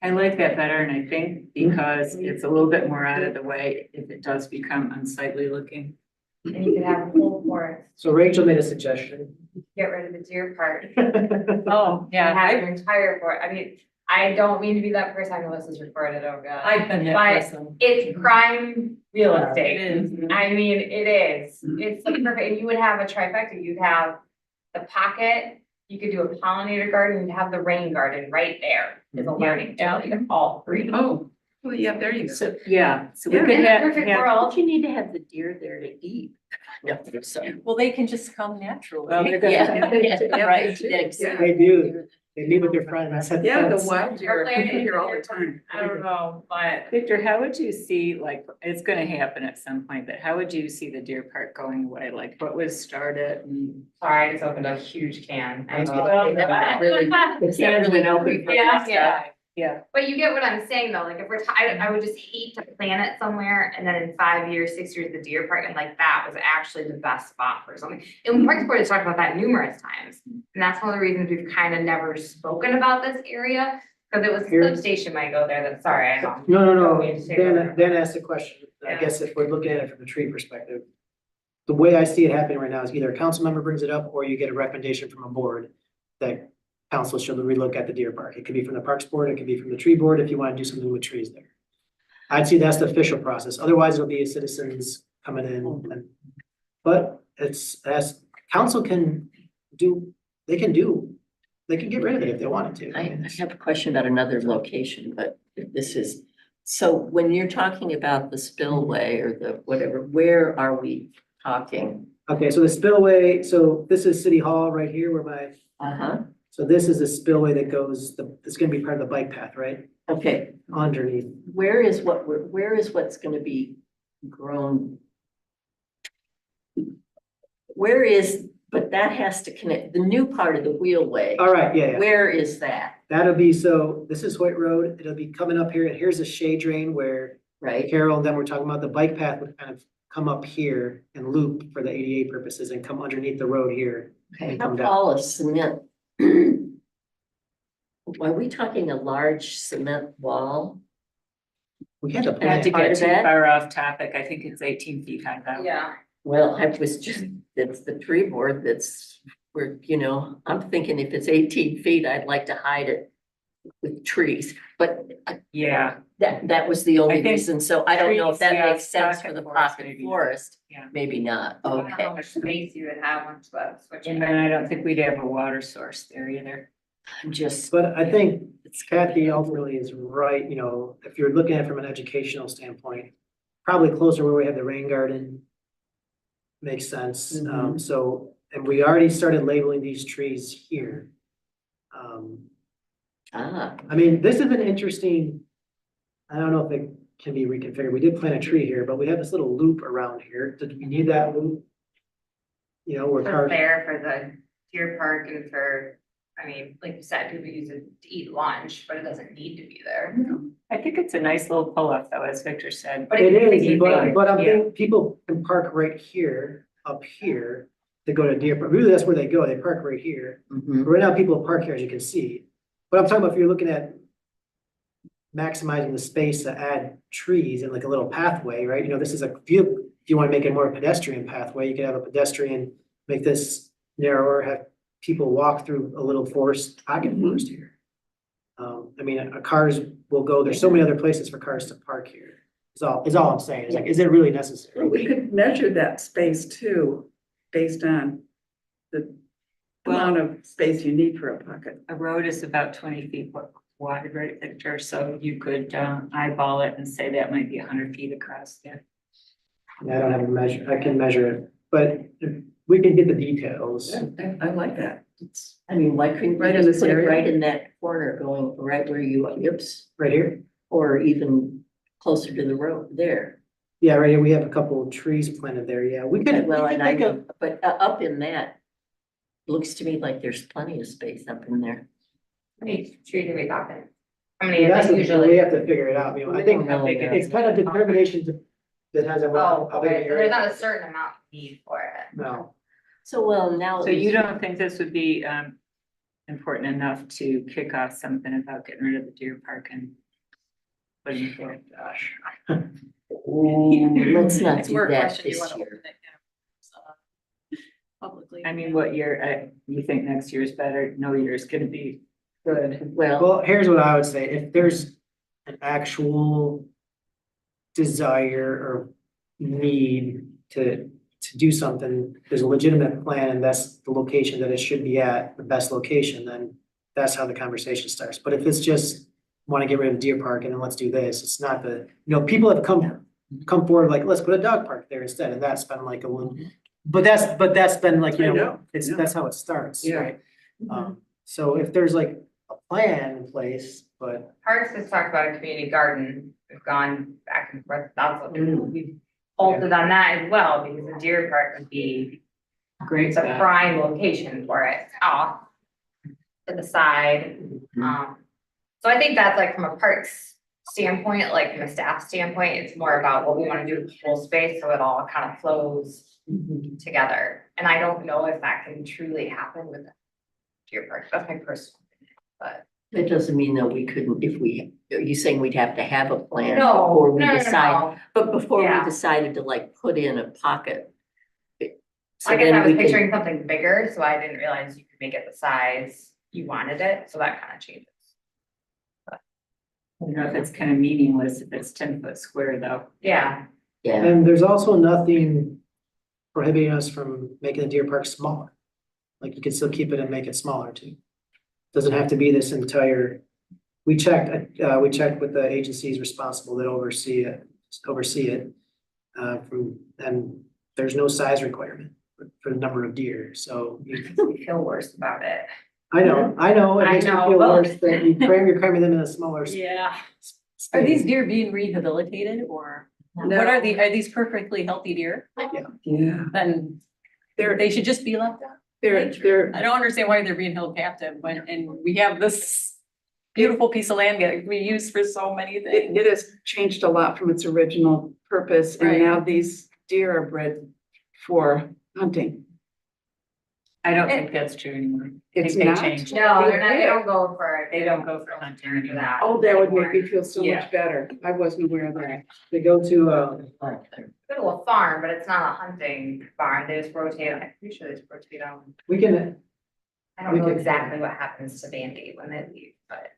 I like that better, and I think because it's a little bit more out of the way if it does become unsightly looking. And you could have a whole forest, so Rachel made a suggestion. get rid of the deer part. Oh, yeah, And have your entire forest. I mean, I don't mean to be that person. I know this is recorded, oh god. I've been that But person. it's prime real Yeah, estate. it is. I mean, it is. It's like perfect. And you would have a trifecta. You'd have the pocket, you could do a pollinator garden, you'd have the rain garden right there. Is a learning, Yeah. tool. You have all three. Oh, well, yeah, there you go. So, yeah, so we Yeah. could In a have, perfect have, world, But you need to have the deer there to eat. No, sorry. Well, they can just come naturally. well, they're Yeah, gonna, yeah, right. Yeah. Exactly. They do. They meet with their friends. Yeah, the wild deer Or are planting here all the deer. time. I don't know, but Victor, how would you see, like, it's gonna happen at some point, but how would you see the deer park going away? Like, what was started and? sorry, I just opened a huge can. I That's know. Really, it's not really open for Yeah, that yeah. stuff. Yeah, But you get what I'm saying though, like if we're, I would just hate to plant it somewhere and then in 5 years, 6 years, the deer park, and like that was actually the best spot for something. And Parks Board has talked about that numerous times. And that's one of the reasons we've kind of never spoken about this area, because it was Here. the substation might go there, that's, sorry, I know. No, Don't mean to take over. Dan asked a question. I Yeah. guess if we're looking at it from a tree perspective. The way I see it happening right now is either a council member brings it up or you get a recommendation from a board that council should relook at the deer park. It could be from the Parks Board, it could be from the tree board if you want to do something with trees there. I'd see that's the official process. Otherwise, it'll be citizens coming in and, but it's as council can do, they can get rid of it if they wanted to. I have a question about another location, but this is, so when you're talking about the spillway or the whatever, where are we talking? Okay, so the spillway, so this is City Hall right here where my, Uh-huh, so this is the spillway that goes, it's gonna be part of the bike path, right? okay, Underneath. where is what's gonna be grown? Where is, but that has to connect, the new part of the wheelway, All right, yeah, yeah. where is that, That'll be, so this is Hoyt Road. It'll be coming up here. And here's a shade drain where right? Carol, and then we're talking about the bike path would kind of come up here and loop for the ADA purposes and come underneath the road here. Okay, and how come down. tall is cement? Are we talking a large cement wall? We had to not plan. to Part get of too that? far off topic, I think it's 18 feet high though. Yeah. Well, I was just, it's the tree board that's, where, you know, I'm thinking if it's 18 feet, I'd like to hide it with trees, but Yeah, that was the only think reason, so I don't know if that trees, yeah, makes sense for pocket the forest, pocket maybe. forest. Yeah. Maybe not, I don't know how okay, much space you would have once the switch. and then I don't think we'd have a water source there either. I'm just. But I think It's Kathy ultimately is right, you know, if you're looking at it from an educational standpoint, probably closer where we have the rain garden. Makes sense. So, and we already started labeling these trees here. Ah, I mean, this is an interesting, I don't know if it can be reconfigured. We did plant a tree here, but we have this little loop around here. Did we need that loop? You know, where It's cars, fair for the deer park and for, I mean, like you said, people use it to eat lunch, but it doesn't need to be there. I think it's a nice little pull-up though, as Victor said. But it can be is, but I'm Yeah. thinking people can park right here, up here, to go to Deer Park. Really, that's where they go. They park right here. mhm. Right now, people park here, as you can see. But I'm talking about if you're looking at maximizing the space to add trees and like a little pathway, right? You know, this is a, if you want to make it more pedestrian pathway, you could have a pedestrian, make this narrower, have people walk through a little forest, pocket forest here. I mean, cars will go, there's so many other places for cars to park here. Is all I'm saying. It's like, is it really necessary? We could measure that space too, based on the amount of space you need for a pocket. A road is about 20 feet wide, right, Victor? So you could eyeball it and say that might be 100 feet across there. I don't have a measure, I can measure it, but we can get the details. I like that. It's, I mean, why couldn't Right you in just this put it area? right in that corner going right where you, yips, Right here? or even closer to the road there? Yeah, right here, we have a couple of trees planted there, yeah, we could, Well, we could and I make a, know, but up in that, looks to me like there's plenty of space up in there. How many trees are we talking? How many that's is it the, we usually? have to figure it out, you know, I think How big it's kind of determination that has a. Oh, how big an okay, so area. there's not a certain amount need for it. No, So, well, now. So you don't think this would be important enough to kick off something about getting rid of the deer park and putting it there? gosh. Let's not It's do more a that question, you this wanna year. open it, publicly. I mean, what year, you think next year is better? No year is gonna be good. Well, Well, here's what I would say, if there's an actual desire or need to do something, there's a legitimate plan and that's the location that it should be at, the best location, then that's how the conversation starts. But if it's just want to get rid of Deer Park and then let's do this, it's not the, you know, people have come forward like, let's put a dog park there instead, and that's been like a little, but that's been like, you I know, know, it's, yeah. that's how it starts, Yeah. right? So if there's like a plan in place, but Parks has talked about a community garden, we've gone back and forth, that's what we've halted on that as well, because the deer park would be Great the spot. prime location for it, off to the side. So I think that's like from a parks standpoint, like from a staff standpoint, it's more about what we wanna do with the whole space, so it all kind of flows together. And I don't know if that can truly happen with the deer park, that's my personal opinion, but. that doesn't mean that we couldn't, if we, are you saying we'd have to have a plan No, before we no, no, decide? no. But before we Yeah. decided to like put in a pocket. So I guess then I was we can- picturing something bigger, so I didn't realize you could make it the size you wanted it, so that kind of changes. I don't know if it's kind of meaningless if it's 10-foot square though. Yeah, Yeah, and there's also nothing prohibiting us from making the Deer Park smaller. Like you can still keep it and make it smaller too. Doesn't have to be this entire, we checked with the agencies responsible that oversee it. And there's no size requirement for the number of deer, so we feel worse about it. I know, it I makes me know, feel well- worse that you're cramming them in a smaller. Yeah. space. Are these deer being rehabilitated or what are these perfectly healthy deer? Yeah, Then they're, they should just be left out. they're, I don't understand why they're being held captive when, and we have this beautiful piece of land that we use for so many things. it has changed a lot from its original purpose, and Right. now these deer are bred for hunting. I don't think that's true anymore. I It's think they not? changed. No, they're not, they don't go for. They don't go for hunting for anymore. that. Oh, that would make me feel so Yeah. much better. I wasn't aware of that. They go to, Go to a farm, but it's not a hunting farm, they just rotate, I'm pretty sure they just rotate on. we can, I don't We know can- exactly what happens to Bandy when they leave, but.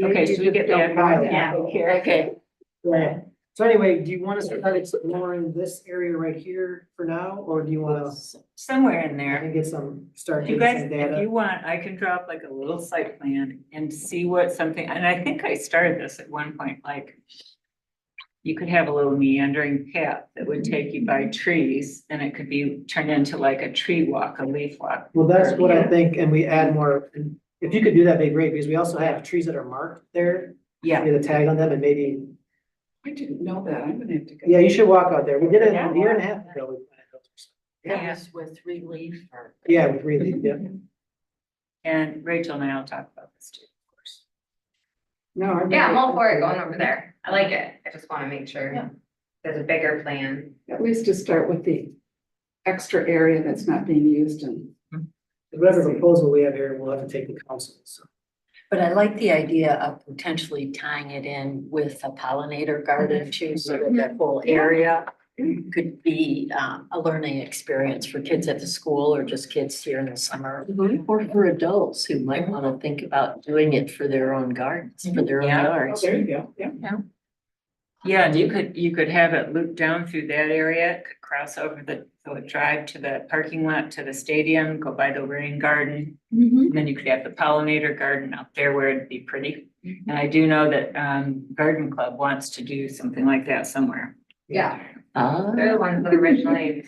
Okay, should we get back on? Yeah. okay, yeah. So anyway, do you want us to start exploring this area right here for now, or do you wanna, Somewhere in I there. can get start You getting guys, some if data? you want, I can drop like a little site plan and see what something, and I think I started this at one point, like. You could have a little meandering path that would take you by trees and it could be turned into like a tree walk, a leaf walk. Well, that's what I think, and we add more, and if you could do that, it'd be great, because we also have trees that are marked there, Yeah, with a tag on them, and maybe, I didn't know that. I'm gonna have to go. yeah, you should walk out there. We did it a year and a half ago. We planted those. That was with relief or. Yeah, with really, yeah. and Rachel and I will talk about this too, of course. No, I. Yeah, I'm all for it going over there. I like it. I just wanna make sure there's a bigger plan. At least to start with the extra area that's not being used and. Whatever proposal we have here, we'll have to take the council, so. But I like the idea of potentially tying it in with a pollinator garden too, so that that whole area could be a learning experience for kids at the school or just kids here in the summer. Or for adults who might want to think about doing it for their own gardens, for their own Yeah. Oh, yards. there you go, yeah. Yeah, and you could have it loop down through that area, could cross over the drive to the parking lot to the stadium, go by the rain garden. And then you could have the pollinator garden up there where it'd be pretty. And I do know that Garden Club wants to do something like that somewhere. Yeah, Ah, they're the ones that originally.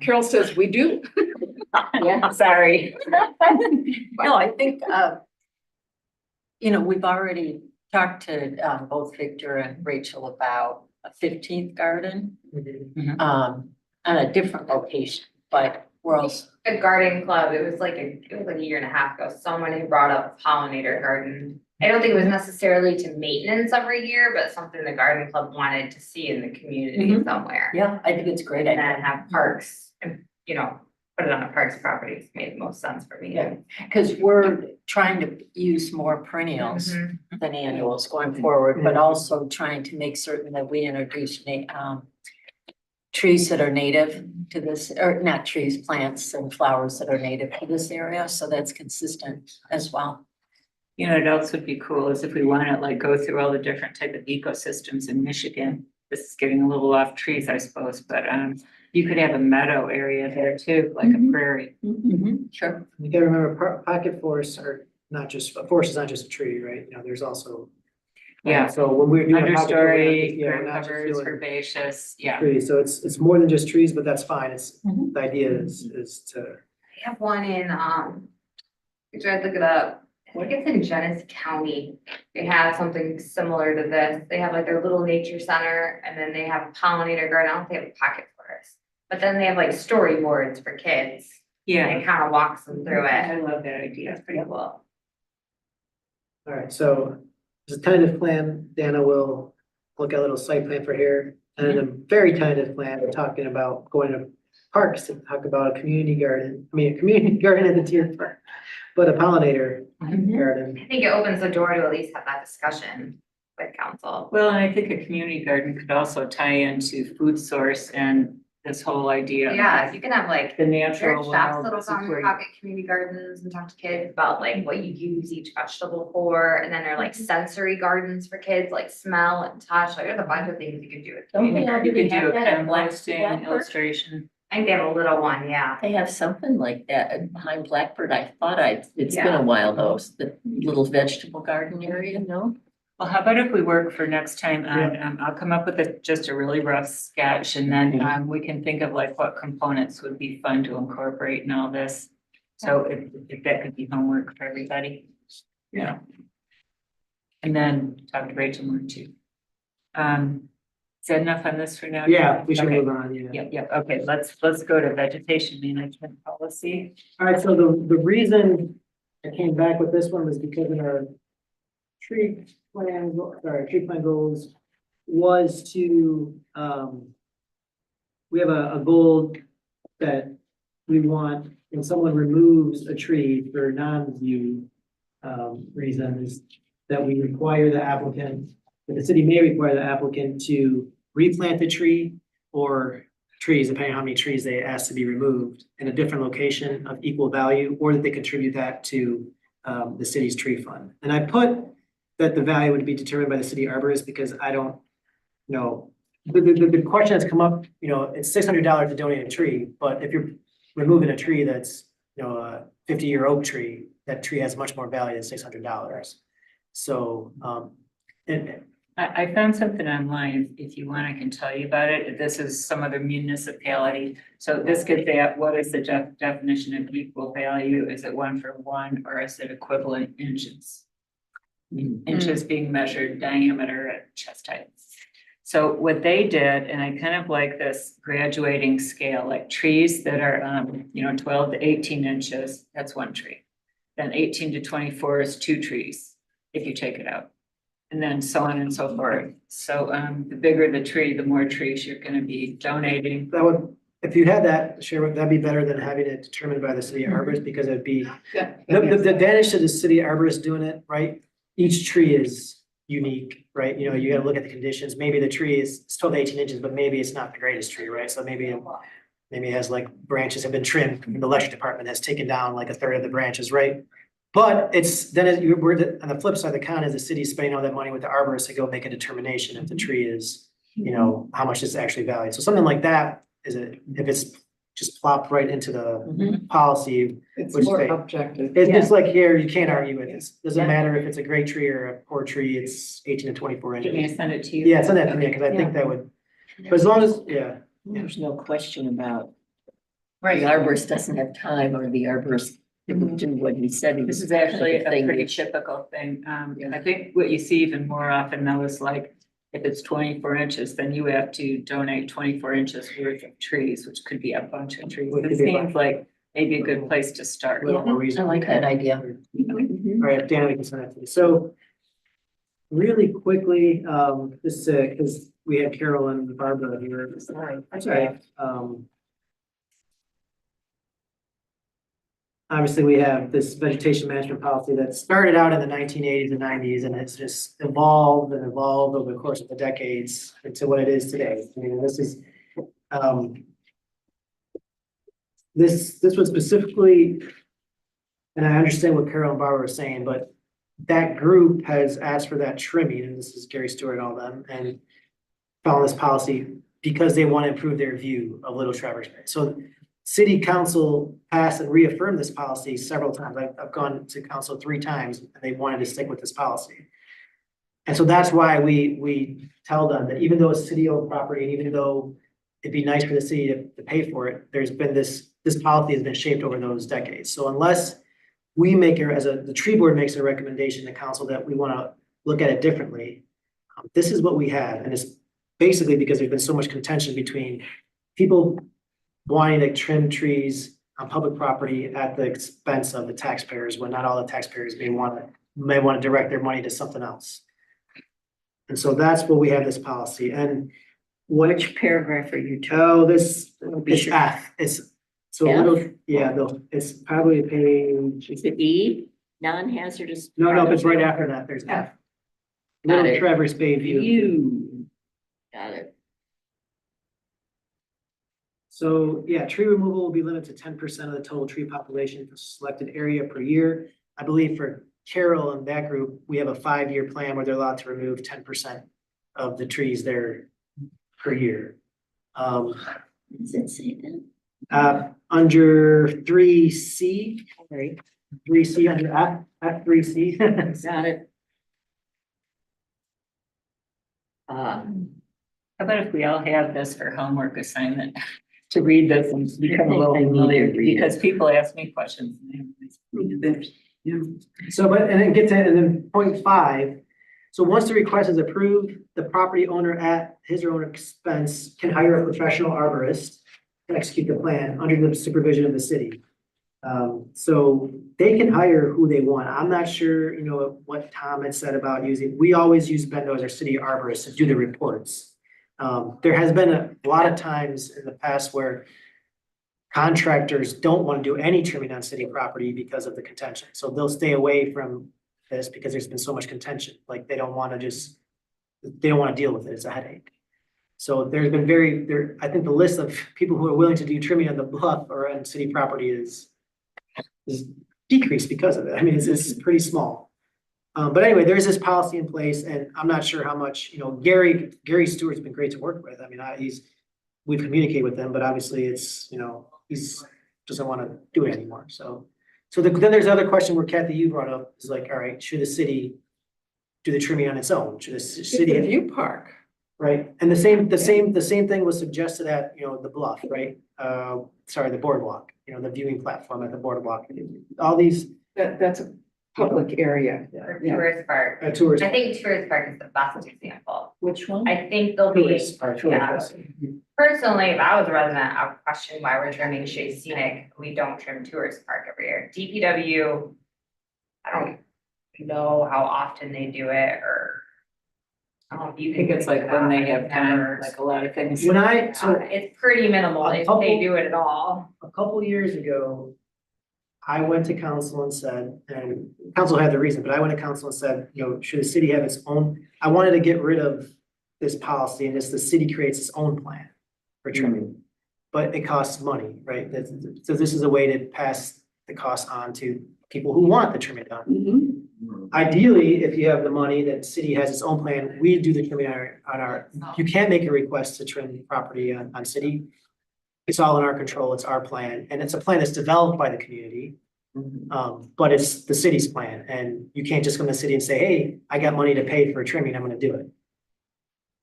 Carol says we do. Yeah. Sorry. No, I think, we've already talked to both Victor and Rachel about a 15th garden on a different location, but we're also. The garden club, it was like a year and a half ago, someone had brought up pollinator garden. I don't think it was necessarily to maintenance every year, but something the garden club wanted to see in the community somewhere. Yeah, I think it's a great And idea. then have parks and, put it on a parks property made the most sense for me. Yeah. Because we're trying to use more perennials Mhm. than annuals going forward, but also trying to make certain that we introduce trees that are native to this, or not trees, plants and flowers that are native to this area, so that's consistent as well. You know, what else would be cool is if we want to like go through all the different type of ecosystems in Michigan. This is getting a little off trees, I suppose, but you could have a meadow area there too, like a prairie. Sure. You gotta remember, pocket forests are not just, a forest is not just a tree, right? There's also. Yeah. So when we're doing a pocket forest, Understory, yeah, we're ground not just covers, doing herbaceous, yeah. trees, so it's more than just trees, but that's fine. The idea is to. They have one in, you try to look it up. I think it's in Genesee County. They have something similar to this. They have like their little nature center and then they have a pollinator garden. I don't think they have a pocket forest. But then they have like storyboards for kids. Yeah, And it kind of walks them through it. I love that idea. It's pretty cool. All right, so this is tentative plan. Dana will look at a little site plan for here. And then a very tentative plan, we're talking about going to parks to talk about a community garden. I mean, a community garden at the Deer Park, but a pollinator garden. I think it opens the door to at least have that discussion with council. Well, and I think a community garden could also tie into food source and this whole idea. Yeah, you can have like The There natural are shops world. that'll This is come where to you- pocket community gardens and talk to kids about like what you use each vegetable for, and then there are like sensory gardens for kids, like smell and touch, like there's a bunch of things you can do with. Don't community they gardens. You could have do a that at composting Blackbird? illustration. I think they have a little one, yeah. they have something like that behind Blackbird. It's been a while though, the little vegetable garden area, no? Well, how about if we work for next time on, I'll come up with just a really rough sketch and then we can think of like what components would be fun to incorporate in all this. So if that could be homework for everybody. Yeah. And then talk to Rachel more too. Is that enough on this for now? Yeah, we should Okay. move on, yeah. Yep, okay, let's go to vegetation management policy. All right, so the reason I came back with this one was because in our tree plan goals was to, we have a goal that we want, when someone removes a tree for non-view reasons, that we require the applicant, that the city may require the applicant to replant the tree or trees, depending on how many trees they ask to be removed, in a different location of equal value, or that they contribute that to the city's tree fund. And I put that the value would be determined by the city arborist because I don't know. The question has come up, it's $600 to donate a tree, but if you're removing a tree that's, a 50-year oak tree, that tree has much more value than $600. So, and I found something online. If you want, I can tell you about it. This is some other municipality. So this gets at what is the definition of equal value? Is it 1 for 1 or is it equivalent inches? Inches being measured diameter at chest height. So what they did, and I kind of like this graduating scale, like trees that are, 12 to 18 inches, that's 1 tree. Then 18 to 24 is 2 trees, if you take it out. And then so on and so forth. So, the bigger the tree, the more trees you're gonna be donating. That would, if you had that, Sharon, that'd be better than having it determined by the city arborist, because it'd be, Yeah. the advantage to the city arborist doing it, right? Each tree is unique, right? You know, you gotta look at the conditions. Maybe the tree is still 18 inches, but maybe it's not the greatest tree, right? So maybe it has like branches have been trimmed, the electric department has taken down like a third of the branches, right? But we're on the flip side of the coin is the city spending all that money with the arborist to go make a determination if the tree is, how much is actually valued. So something like that if it's just plopped right into the policy. It's Which more they- objective. It's like here, you can't argue with it. Doesn't matter if it's a great tree or a poor tree, it's 18 to 24 Give me inches. a send it to you. Yeah, send that to me, because I think that would, but as long as, yeah. There's no question about the Right. arborist doesn't have time or the arborist didn't do what he said he was. This is actually a thing pretty that- typical thing. I think what you see even more often though is like, if it's 24 inches, then you have to donate 24 inches worth of trees, which could be a bunch of trees. Which It could be a seems like maybe a good place to A start. little more I reasonable. like that idea. All right, Dan, we can send that to you. So really quickly, just because we had Carol and Barbara here. Sorry. That's all right. Obviously, we have this vegetation management policy that started out in the 1980s and 90s, and it's just evolved and evolved over the course of the decades into what it is today. I mean, this is, this was specifically, and I understand what Carol and Barbara were saying, but that group has asked for that trimming, and this is Gary Stewart and all them, and found this policy because they want to improve their view of Little Traverse Bay. So city council passed and reaffirmed this policy several times. I've gone to council 3 times and they wanted to stick with this policy. And so that's why we tell them that even though it's city-owned property, and even though it'd be nice for the city to pay for it, there's been this policy has been shaped over those decades. So unless we make it the tree board makes a recommendation to council that we want to look at it differently, this is what we have. And it's basically because there's been so much contention between people wanting to trim trees on public property at the expense of the taxpayers, when not all the taxpayers may want to direct their money to something else. And so that's what we have this policy. And Which paragraph are you talking? this be it's sure. F. It's so a little, it's probably page. Is it E, non-hazardous? No, it's right after that. There's F. Little it. Traverse Bay view. You. Got it. So, yeah, tree removal will be limited to 10% of the total tree population for selected area per year. I believe for Carol and that group, we have a 5-year plan where they're allowed to remove 10% of the trees there per year. Does it say that? Under 3C, Right. 3C under F3C. Got it. How about if we all have this for homework assignment, to read this and become a little I need to familiar, read it. because people ask me questions. So, and then get to, and then point 5. So once the request is approved, the property owner at his or her own expense can hire a professional arborist to execute the plan under the supervision of the city. So they can hire who they want. I'm not sure, what Tom had said about we always use Bendo as our city arborist to do the reports. There has been a lot of times in the past where contractors don't want to do any trimming on city property because of the contention. So they'll stay away from this because there's been so much contention. Like they don't want to deal with it. It's a headache. So there's been I think the list of people who are willing to do trimming on the bluff or on city property is decreased because of it. I mean, it's pretty small. But anyway, there is this policy in place, and I'm not sure how much, Gary Stewart's been great to work with. I mean, we've communicated with him, but obviously it's, he's doesn't want to do it anymore. So then there's another question where Kathy, you brought up is like, all right, should the city do the trimming on its own? Should the It's a city, view park. right? And the same thing was suggested at, the Bluff, right? The boardwalk, the viewing platform at the boardwalk. All these That's a public area. For Yeah. tourist park. tours. I think tourist park is the best example. Which one? I think there'll be, Tourists are tourists. personally, if I was a resident, I would question why we're trimming Shea Scenic. We don't trim tourist park every year. DPW, I don't know how often they do it or. I don't know if you I think can it's like when they have time, Never. like a lot of things. When so It's pretty minimal A if couple- they do it at all. a couple years ago, I went to council and said, and council had the reason, but I went to council and said, should the city have its own? I wanted to get rid of this policy and the city creates its own plan for trimming. But it costs money, right? So this is a way to pass the cost on to people who want the trimming done. Mhm. Ideally, if you have the money, that city has its own plan, we do the trimming on our, you can't make a request to trim property on city. It's all in our control, it's our plan, and it's a plan that's developed by the community. But it's the city's plan, and you can't just come to the city and say, hey, I got money to pay for trimming, I'm gonna do it.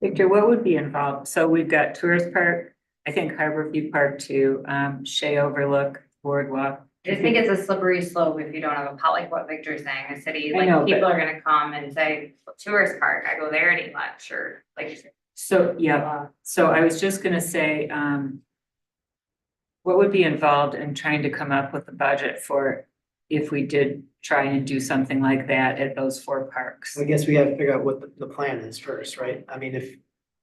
Victor, what would be involved? So we've got tourist park, I think Harborview Park too, Shea Overlook, Boardwalk. I just think it's a slippery slope if you don't have a like what Victor's saying, a city, I know, like people are gonna come and say, tourist park, I go there and eat lunch or like. So, yeah, so I was just gonna say, what would be involved in trying to come up with a budget for if we did try and do something like that at those 4 parks? So I guess we gotta figure out what the plan is first, right? I mean,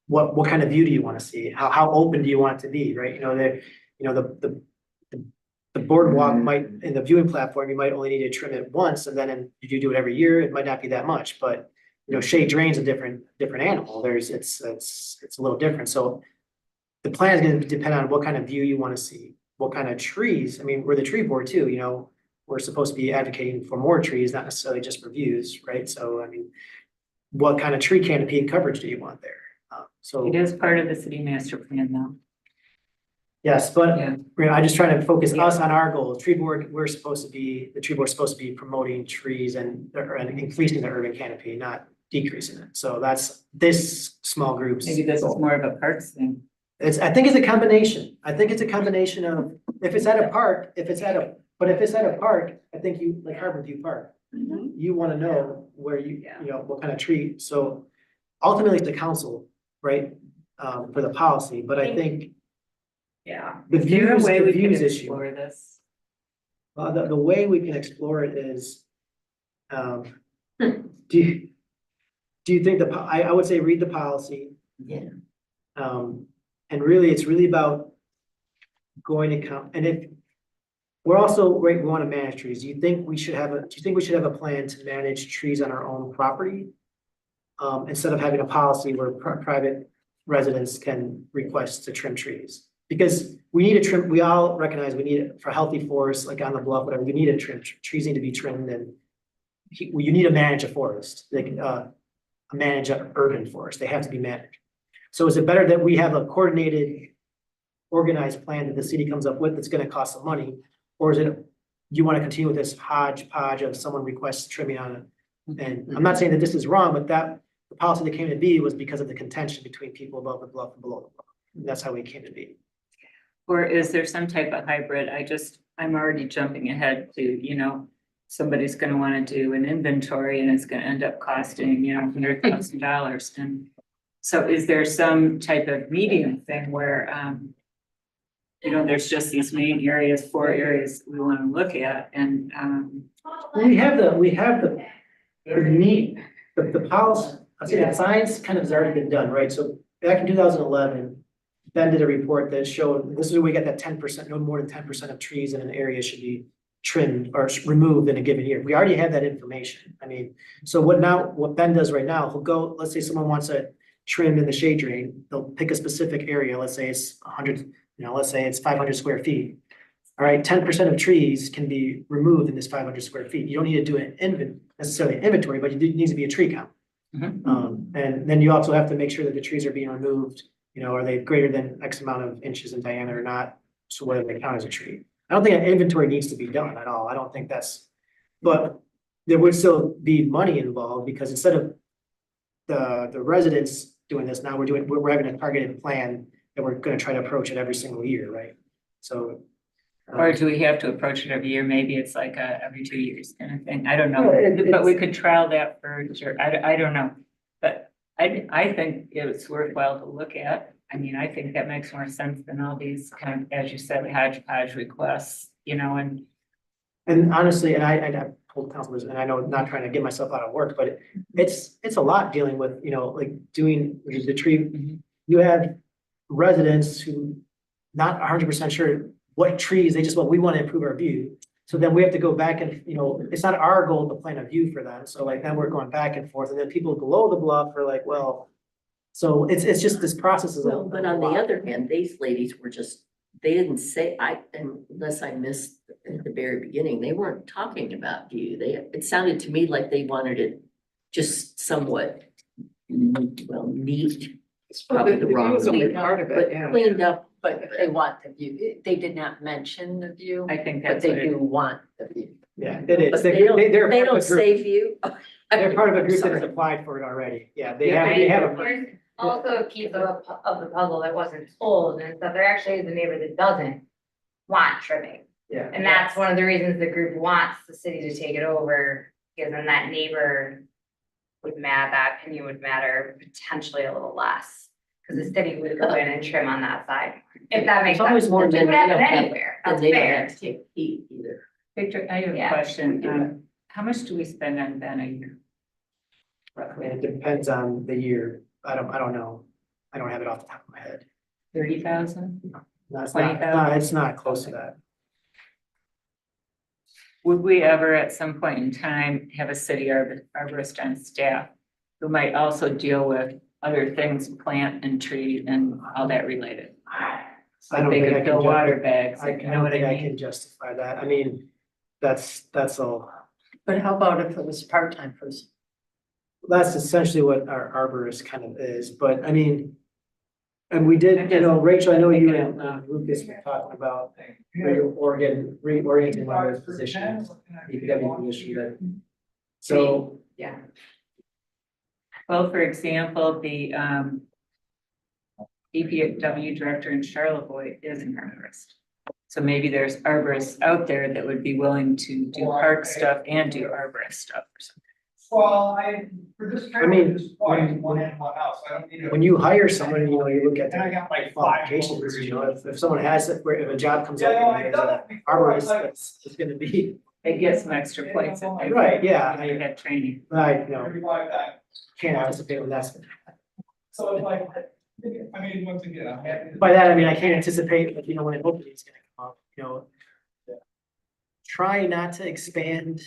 what kind of view do you wanna see? How open do you want it to be, right? The boardwalk might, in the viewing platform, you might only need to trim it once, and then if you do it every year, it might not be that much, but shade drain's a different animal. It's a little different, so the plan is gonna depend on what kind of view you wanna see, what kind of trees. I mean, we're the tree board too, we're supposed to be advocating for more trees, not necessarily just for views, right? So, I mean, what kind of tree canopy and coverage do you want there? So, It is part of the city master plan though. yes, but Yeah. I just try to focus us on our goals. Tree board, the tree board's supposed to be promoting trees and increasing the urban canopy, not decreasing it. So that's this small group's. Maybe this is goal. more of a parks thing. I think it's a combination. I think it's a combination of, if it's at a park, I think you, like Harborview Park, Mhm. you wanna know where what kind of tree. So ultimately it's the council, right? For the policy, but I think Yeah. the Is there a way we could views issue. explore this? The way we can explore it is, do you think I would say read the policy. Yeah. And really, it's really about going to count, and if we're also, right, we want to manage trees. Do you think we should have a plan to manage trees on our own property? Instead of having a policy where private residents can request to trim trees? Because we need to trim, we all recognize we need it for healthy forests, like on the bluff, whatever, we need to trim, trees need to be trimmed, and you need to manage a forest, like, manage an urban forest, they have to be managed. So is it better that we have a coordinated, organized plan that the city comes up with that's gonna cost some money? Or is it, you wanna continue with this hodgepodge of someone requests trimming on it? And I'm not saying that this is wrong, but the policy that came to be was because of the contention between people above the bluff and below the bluff. And that's how it came to be. Or is there some type of hybrid? I'm already jumping ahead to, somebody's gonna wanna do an inventory and it's gonna end up costing, $100,000. And so is there some type of medium thing where, there's just these main areas, 4 areas we wanna look at and, We have the need, the policy, I'd say the science kind of has already been done, right? So back in 2011, Ben did a report that showed, this is where we get that 10%, no more than 10% of trees in an area should be trimmed or removed in a given year. We already have that information. I mean, so what Ben does right now, he'll go, let's say someone wants to trim in the shade drain, they'll pick a specific area, let's say it's 100, let's say it's 500 square feet. All right, 10% of trees can be removed in this 500 square feet. You don't need to do an necessarily inventory, but it needs to be a tree count. And then you also have to make sure that the trees are being removed, are they greater than X amount of inches in diameter or not? So whether they count as a tree. I don't think an inventory needs to be done at all. I don't think but there would still be money involved because instead of the residents doing this, now we're having a targeted plan that we're gonna try to approach it every single year, right? So. Or do we have to approach it every year? Maybe it's like every 2 years kind of thing. I don't know. Well, But we it's- could trial that for sure. I don't know. But I think it's worthwhile to look at. I mean, I think that makes more sense than all these kind of, as you said, hodgepodge requests, you know, and And honestly, and I told councilors, and I know not trying to get myself out of work, but it's a lot dealing with, you know, like doing the tree. You have residents who not 100% sure what trees, they just, well, we want to improve our view. So then we have to go back and, you know, it's not our goal to plan a view for them. So like then we're going back and forth, and then people below the bluff are like, well. So it's just this process is. Well, but on the other hand, these ladies were just, they didn't say, unless I missed at the very beginning, they weren't talking about view. It sounded to me like they wanted it just somewhat, well, neat. It's probably the wrong word, Part of but it, yeah. cleaned up. But they want the view. They did not mention the view, I think but that's they what it do want the view. Yeah, it is. But they don't, They're they part don't of the group. say view. They're part of a group that has Sorry. applied for it already. Yeah, Yeah, they have a. There's also a piece of the puzzle that wasn't told, and so there actually is a neighbor that doesn't want trimming. Yeah. And that's one of the reasons the group wants the city to take it over, because then that neighbor that opinion would matter potentially a little less. Cause the city would go in and trim on that side, if that makes It's always sense. more It than could they happen don't have- anywhere, And that's they don't fair. have to take heat either. Victor, I have a Yeah. question. How much do we spend on Ben a year? Roughly It depends on the year. I don't know. I don't have it off the top of my head. 30,000? No, it's not, 20,000? no, it's not close to that. Would we ever at some point in time have a city arborist on staff who might also deal with other things, plant and tree and all that related? I Like don't they think I could can. fill water bags, I like, you know don't what I think I mean? can justify that. I mean, that's all. But how about if it was a part-time person? That's essentially what our arborist kind of is, but I mean. And we did, you know, Rachel, I know you and Lucas were talking about reorienting one of those positions, DPW position that. So, Yeah. Well, for example, the DPW director in Charlevoix is an arborist. So maybe there's arborists out there that would be willing to do park stuff and do arborist stuff or something. Well, for this I mean, trailer, just twice, one in, one out, so I don't need to. when you hire someone, you know, you look at And I their got like 5 qualifications, you know, if someone has, if a job comes up Yeah, no, and I there's done an it before, arborist, like- that's gonna be, They get some extra points if they. Right, yeah, if they had training. I, you know, Everybody back. can't anticipate when that's. So it's like, I mean, once again, I'm happy. By that, I mean, I can't anticipate, like, you know, when an opening is gonna come up, you know. Try not to expand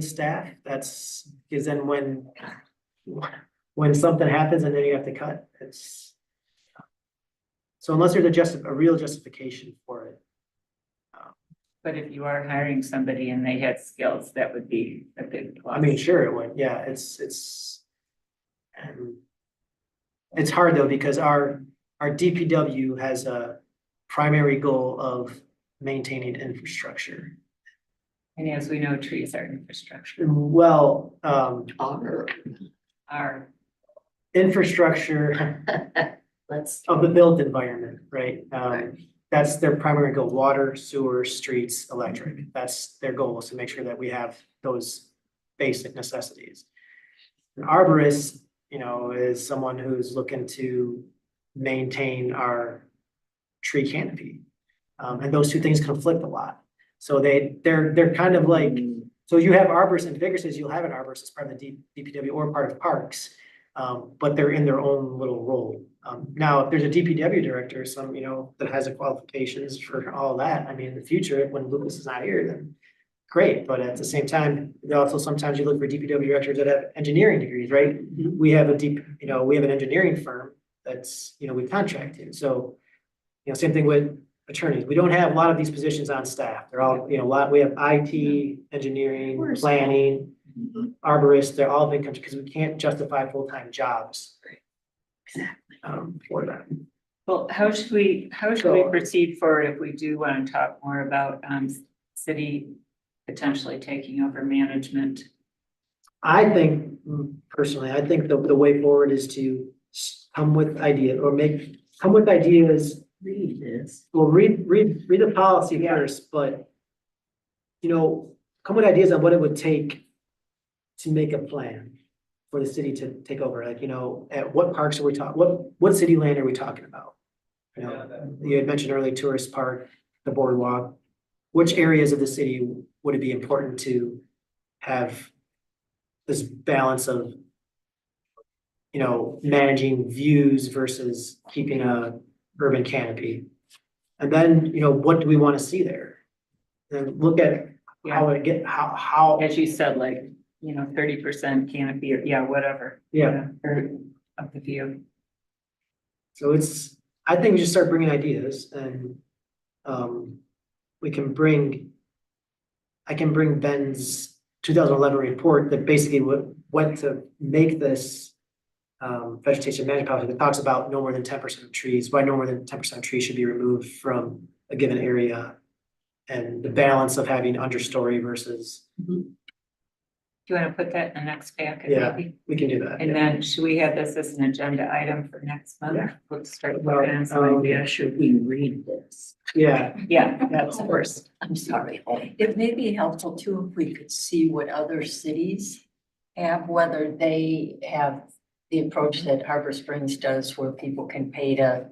staff, that's, because then when something happens and then you have to cut, it's. So unless there's a real justification for it. But if you are hiring somebody and they had skills, that would be a big plus. I mean, sure, it would, yeah, it's. It's hard though, because our DPW has a primary goal of maintaining infrastructure. And as we know, trees are infrastructure, Well, are, infrastructure Let's, of the built environment, right? That's their primary goal, water, sewer, streets, electric. That's their goal, is to make sure that we have those basic necessities. An arborist, you know, is someone who's looking to maintain our tree canopy. And those two things conflict a lot. So they're kind of like, so you have arborists in bigger cities, you'll have an arborist as part of the DPW or part of parks. But they're in their own little role. Now, if there's a DPW director, some, you know, that has the qualifications for all that, I mean, in the future, when Lucas is not here, then great, but at the same time, also sometimes you look for DPW directors that have engineering degrees, right? We have we have an engineering firm that's, you know, we contract to, so, you know, same thing with attorneys. We don't have a lot of these positions on staff. They're all, you know, we have IT, engineering, planning, arborists, they're all big country, because we can't justify full-time jobs. exactly. For that. well, how should we proceed forward if we do want to talk more about, city potentially taking over management? I think, personally, I think the way forward is to come with ideas or come with ideas. Read this. Well, read the policy first, but come with ideas on what it would take to make a plan for the city to take over, like, at what parks are we talking, what city land are we talking about? You had mentioned earlier tourist park, the boardwalk, which areas of the city would it be important to have this balance of, managing views versus keeping a urban canopy? And then, what do we want to see there? And look at how it how, As you said, like, 30% canopy or, yeah, whatever. yeah. Or of the view. So I think we should start bringing ideas and, I can bring Ben's 2011 report that basically went to make this vegetation management policy that talks about no more than 10% of trees, why no more than 10% of trees should be removed from a given area. And the balance of having understory versus, Do you want to put that in the next packet? Yeah. maybe? we can do that. And then should we have this as an agenda item for next month? Yeah. We'll start Well, working on some ideas. Should we read this? Yeah, Yeah, that's first. I'm sorry. It may be helpful too if we could see what other cities have, whether they have the approach that Harbor Springs does where people can pay to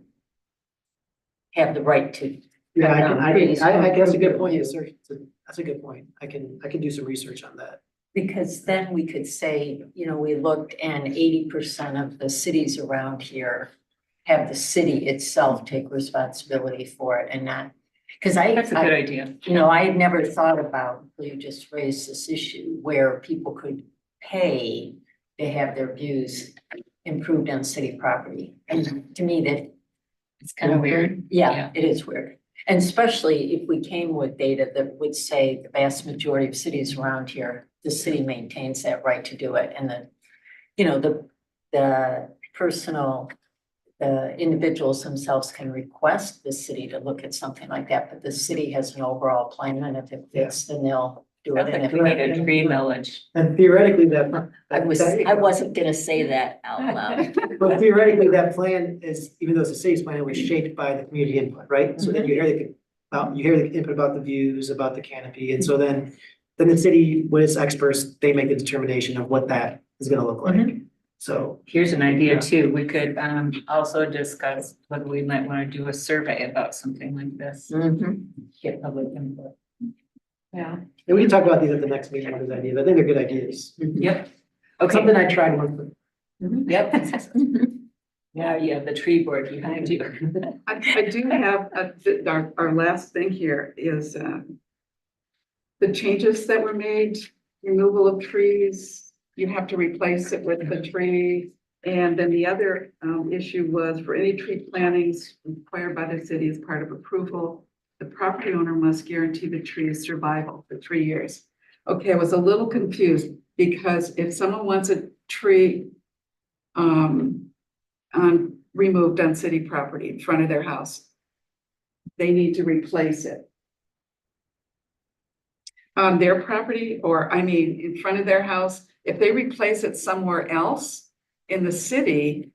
have the right to. yeah, I guess that's a good Improve point, your yes, sir. That's a good point. I can do some research on that. Because then we could say, we looked and 80% of the cities around here have the city itself take responsibility for it and not, because That's a good idea. I had never thought about, you just raised this issue where people could pay to have their views improved on city property. And to me, that It's kind of weird. yeah, it is weird. And especially if we came with data that would say the vast majority of cities around here, the city maintains that right to do it. And the personal, the individuals themselves can request the city to look at something like that, but the city has an overall plan, and if it fits, then they'll do it. Sounds And like if we need a tree millage. And theoretically, I wasn't gonna say that out loud. but theoretically, that plan is, even though it's a city's plan, it was shaped by the community input, right? So then you hear the input about the views, about the canopy, and so then the city, with its experts, they make the determination of what that is gonna look like. So, Here's an idea too. We could also discuss whether we might want to do a survey about something like this. Mhm. Get public input. Yeah. and we can talk about these at the next meeting, what those ideas, I think they're good ideas. Yep. Okay, Something I tried once. yep. Now you have the tree board behind you. I do have, our last thing here is, the changes that were made, removal of trees, you have to replace it with the tree. And then the other, issue was for any tree plantings required by the city as part of approval, the property owner must guarantee the tree's survival for 3 years. Okay, I was a little confused because if someone wants a tree, removed on city property in front of their house, they need to replace it. On their property, or in front of their house, if they replace it somewhere else in the city,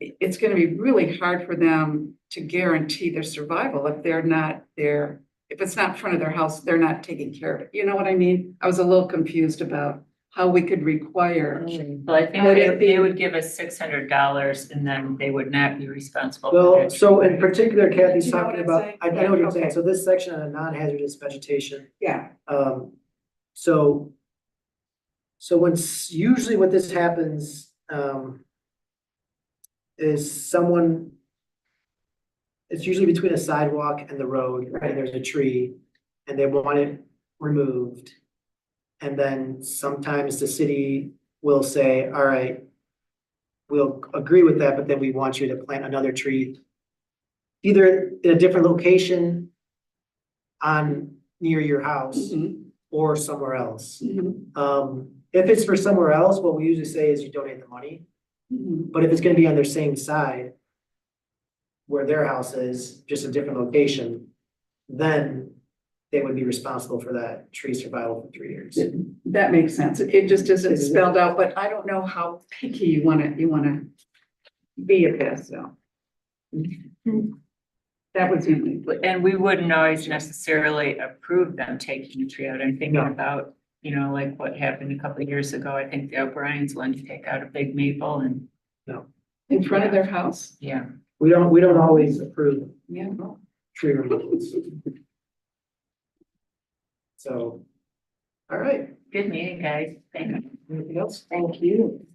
it's gonna be really hard for them to guarantee their survival if they're not there. If it's not in front of their house, they're not taking care of it. You know what I mean? I was a little confused about how we could require. Well, I think they would give us $600 and then they would not be responsible. for Well, that so tree. in particular, Kathy's You know talking what I'm about, saying? I know what you're saying, Okay. so this section on non-hazardous vegetation. Yeah, So usually what this happens, is it's usually between a sidewalk and the road, and there's a tree, and they want it removed. And then sometimes the city will say, all right, we'll agree with that, but then we want you to plant another tree either in a different location near your house or somewhere else. If it's for somewhere else, what we usually say is you donate the money. But if it's gonna be on their same side where their house is, just a different location, then they would be responsible for that tree survival for 3 years. That makes sense. It just isn't spelled out, but I don't know how picky you wanna be at this, so. That was the only. And we wouldn't always necessarily approve them taking the tree out. I'm thinking No. about, you know, like what happened a couple of years ago. I think the O'Briens wanted to take out a big maple and, In front of their house? yeah. We don't always approve Yeah. tree removals. So, all right, Good meeting, guys. Thank you. anything else? Thank you.